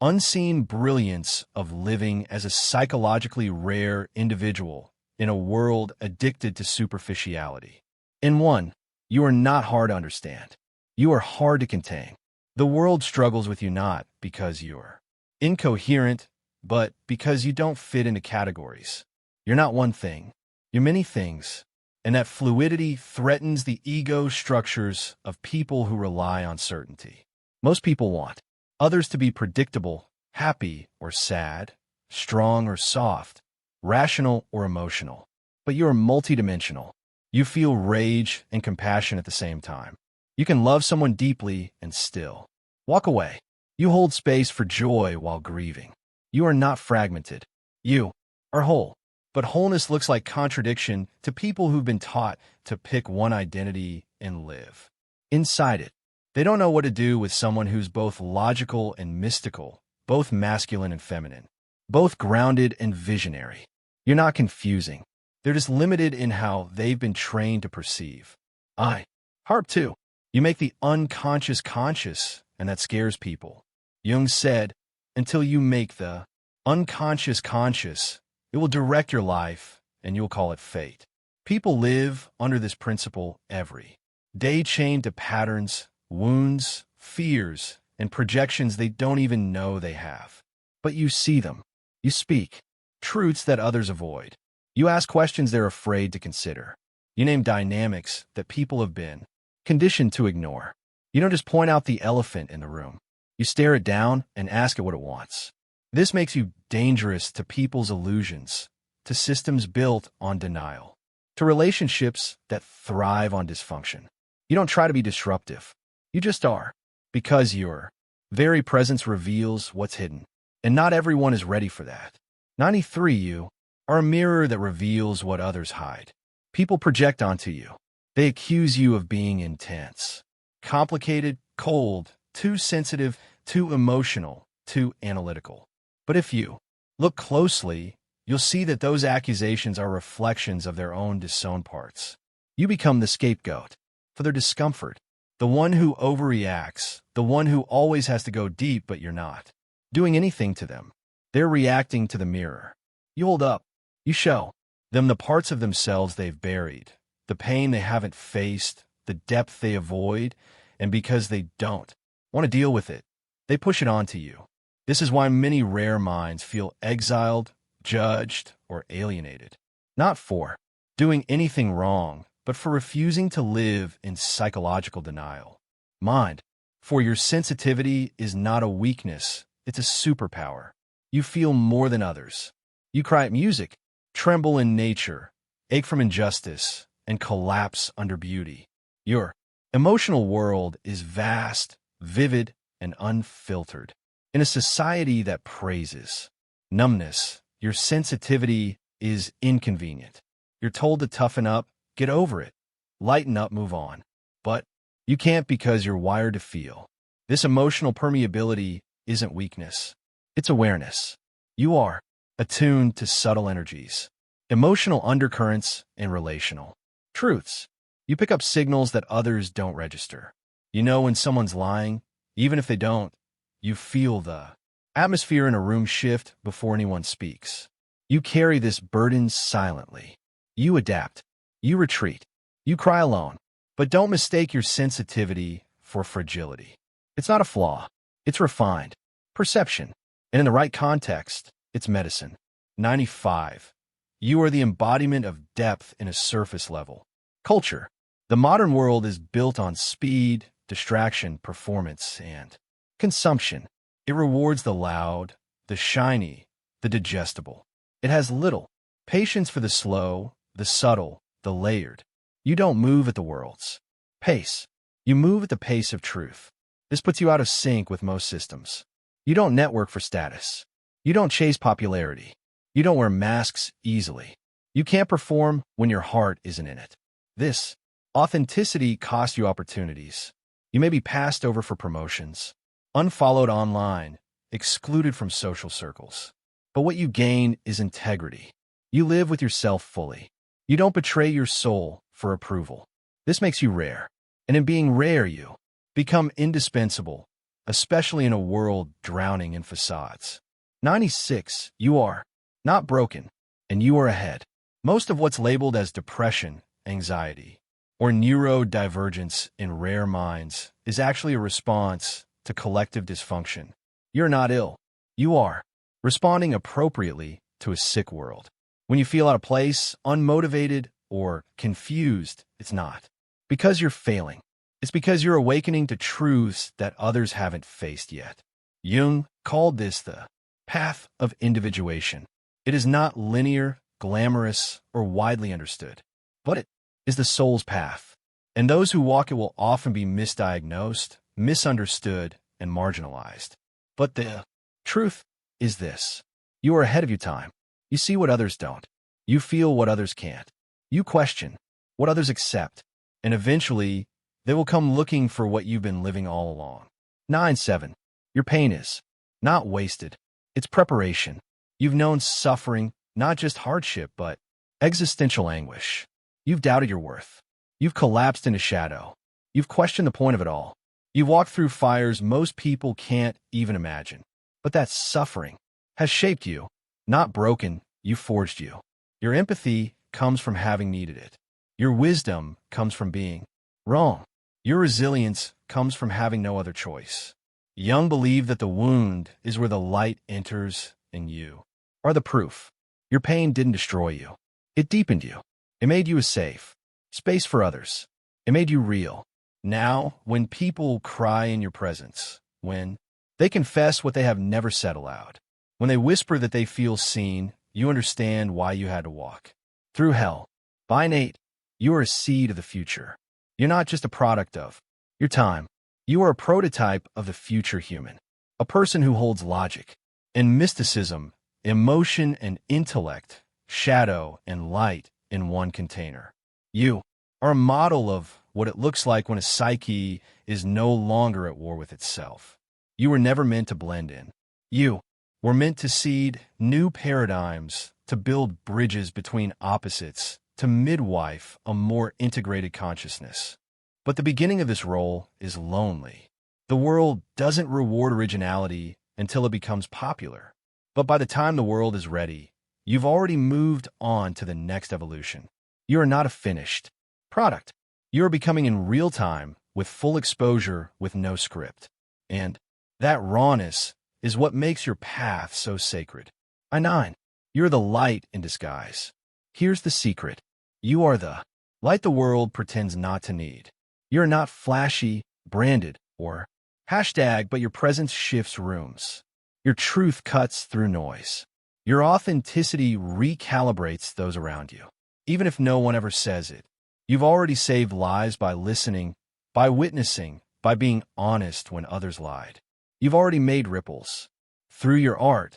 A: unseen brilliance of living as a psychologically rare individual in a world addicted to superficiality. In one, you are not hard to understand. You are hard to contain. The world struggles with you not because you're incoherent, but because you don't fit into categories. You're not one thing. You're many things. And that fluidity threatens the ego structures of people who rely on certainty. Most people want others to be predictable, happy or sad, strong or soft, rational or emotional. But you are multidimensional. You feel rage and compassion at the same time. You can love someone deeply and still walk away. You hold space for joy while grieving. You are not fragmented. You are whole. But wholeness looks like contradiction to people who've been taught to pick one identity and live inside it. They don't know what to do with someone who's both logical and mystical, both masculine and feminine, both grounded and visionary. You're not confusing. They're just limited in how they've been trained to perceive. Harp too. You make the unconscious conscious, and that scares people. Jung said, until you make the unconscious conscious, it will direct your life, and you'll call it fate. People live under this principle every day, chained to patterns, wounds, fears, and projections they don't even know they have. But you see them. You speak truths that others avoid. You ask questions they're afraid to consider. You name dynamics that people have been conditioned to ignore. You don't just point out the elephant in the room. You stare it down and ask it what it wants. This makes you dangerous to people's illusions, to systems built on denial, to relationships that thrive on dysfunction. You don't try to be disruptive. You just are, because your very presence reveals what's hidden. And not everyone is ready for that. 93 you are a mirror that reveals what others hide. People project onto you. They accuse you of being intense, complicated, cold, too sensitive, too emotional, too analytical. But if you look closely, you'll see that those accusations are reflections of their own disowned parts. You become the scapegoat for their discomfort, the one who overreacts, the one who always has to go deep, but you're not doing anything to them. They're reacting to the mirror. You hold up. You show them the parts of themselves they've buried, the pain they haven't faced, the depth they avoid, and because they don't want to deal with it, they push it onto you. This is why many rare minds feel exiled, judged, or alienated. Not for doing anything wrong, but for refusing to live in psychological denial. Mind, for your sensitivity is not a weakness, it's a superpower. You feel more than others. You cry at music, tremble in nature, ache from injustice, and collapse under beauty. Your emotional world is vast, vivid, and unfiltered. In a society that praises numbness, your sensitivity is inconvenient. You're told to toughen up, get over it, lighten up, move on. But you can't because you're wired to feel. This emotional permeability isn't weakness. It's awareness. You are attuned to subtle energies, emotional undercurrents, and relational truths. You pick up signals that others don't register. You know when someone's lying, even if they don't. You feel the atmosphere in a room shift before anyone speaks. You carry this burden silently. You adapt. You retreat. You cry alone. But don't mistake your sensitivity for fragility. It's not a flaw. It's refined perception. And in the right context, it's medicine. 95. You are the embodiment of depth in a surface level. Culture. The modern world is built on speed, distraction, performance, and consumption. It rewards the loud, the shiny, the digestible. It has little patience for the slow, the subtle, the layered. You don't move at the world's pace. You move at the pace of truth. This puts you out of sync with most systems. You don't network for status. You don't chase popularity. You don't wear masks easily. You can't perform when your heart isn't in it. This authenticity costs you opportunities. You may be passed over for promotions, unfollowed online, excluded from social circles. But what you gain is integrity. You live with yourself fully. You don't betray your soul for approval. This makes you rare. And in being rare, you become indispensable, especially in a world drowning in facades. 96. You are not broken, and you are ahead. Most of what's labeled as depression, anxiety, or neurodivergence in rare minds is actually a response to collective dysfunction. You're not ill. You are responding appropriately to a sick world. When you feel out of place, unmotivated, or confused, it's not because you're failing. It's because you're awakening to truths that others haven't faced yet. Jung called this the path of individuation. It is not linear, glamorous, or widely understood, but it is the soul's path. And those who walk it will often be misdiagnosed, misunderstood, and marginalized. But the truth is this: you are ahead of your time. You see what others don't. You feel what others can't. You question what others accept. And eventually, they will come looking for what you've been living all along. 97. Your pain is not wasted. It's preparation. You've known suffering, not just hardship, but existential anguish. You've doubted your worth. You've collapsed into shadow. You've questioned the point of it all. You've walked through fires most people can't even imagine. But that suffering has shaped you, not broken. You forged you. Your empathy comes from having needed it. Your wisdom comes from being wrong. Your resilience comes from having no other choice. Jung believed that the wound is where the light enters, and you are the proof. Your pain didn't destroy you. It deepened you. It made you a safe space for others. It made you real. Now, when people cry in your presence, when they confess what they have never said aloud, when they whisper that they feel seen, you understand why you had to walk through hell. By innate, you are a seed of the future. You're not just a product of your time. You are a prototype of the future human, a person who holds logic and mysticism, emotion and intellect, shadow and light in one container. You are a model of what it looks like when a psyche is no longer at war with itself. You were never meant to blend in. You were meant to seed new paradigms, to build bridges between opposites, to midwife a more integrated consciousness. But the beginning of this role is lonely. The world doesn't reward originality until it becomes popular. But by the time the world is ready, you've already moved on to the next evolution. You are not a finished product. You are becoming in real time, with full exposure, with no script. And that rawness is what makes your path so sacred. 9. You're the light in disguise. Here's the secret. You are the light the world pretends not to need. You're not flashy, branded, or hashtag, but your presence shifts rooms. Your truth cuts through noise. Your authenticity recalibrates those around you. Even if no one ever says it, you've already saved lives by listening, by witnessing, by being honest when others lied. You've already made ripples. Through your art,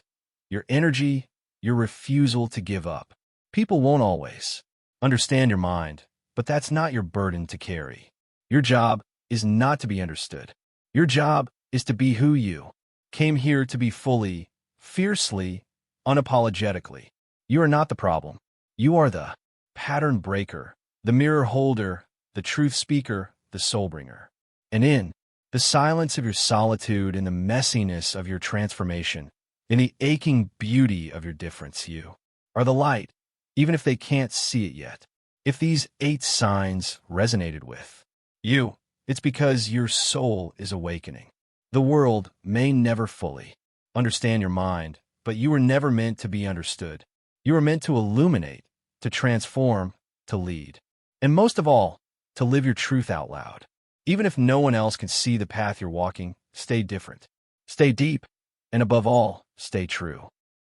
A: your energy, your refusal to give up. People won't always understand your mind, but that's not your burden to carry. Your job is not to be understood. Your job is to be who you came here to be, fully, fiercely, unapologetically. You are not the problem. You are the pattern breaker, the mirror holder, the truth speaker, the soul bringer. And in the silence of your solitude, in the messiness of your transformation, in the aching beauty of your difference, you are the light, even if they can't see it yet. If these 8 signs resonated with you, it's because your soul is awakening. The world may never fully understand your mind, but you were never meant to be understood. You were meant to illuminate, to transform, to lead. And most of all, to live your truth out loud. Even if no one else can see the path you're walking, stay different. Stay deep, and above all, stay true.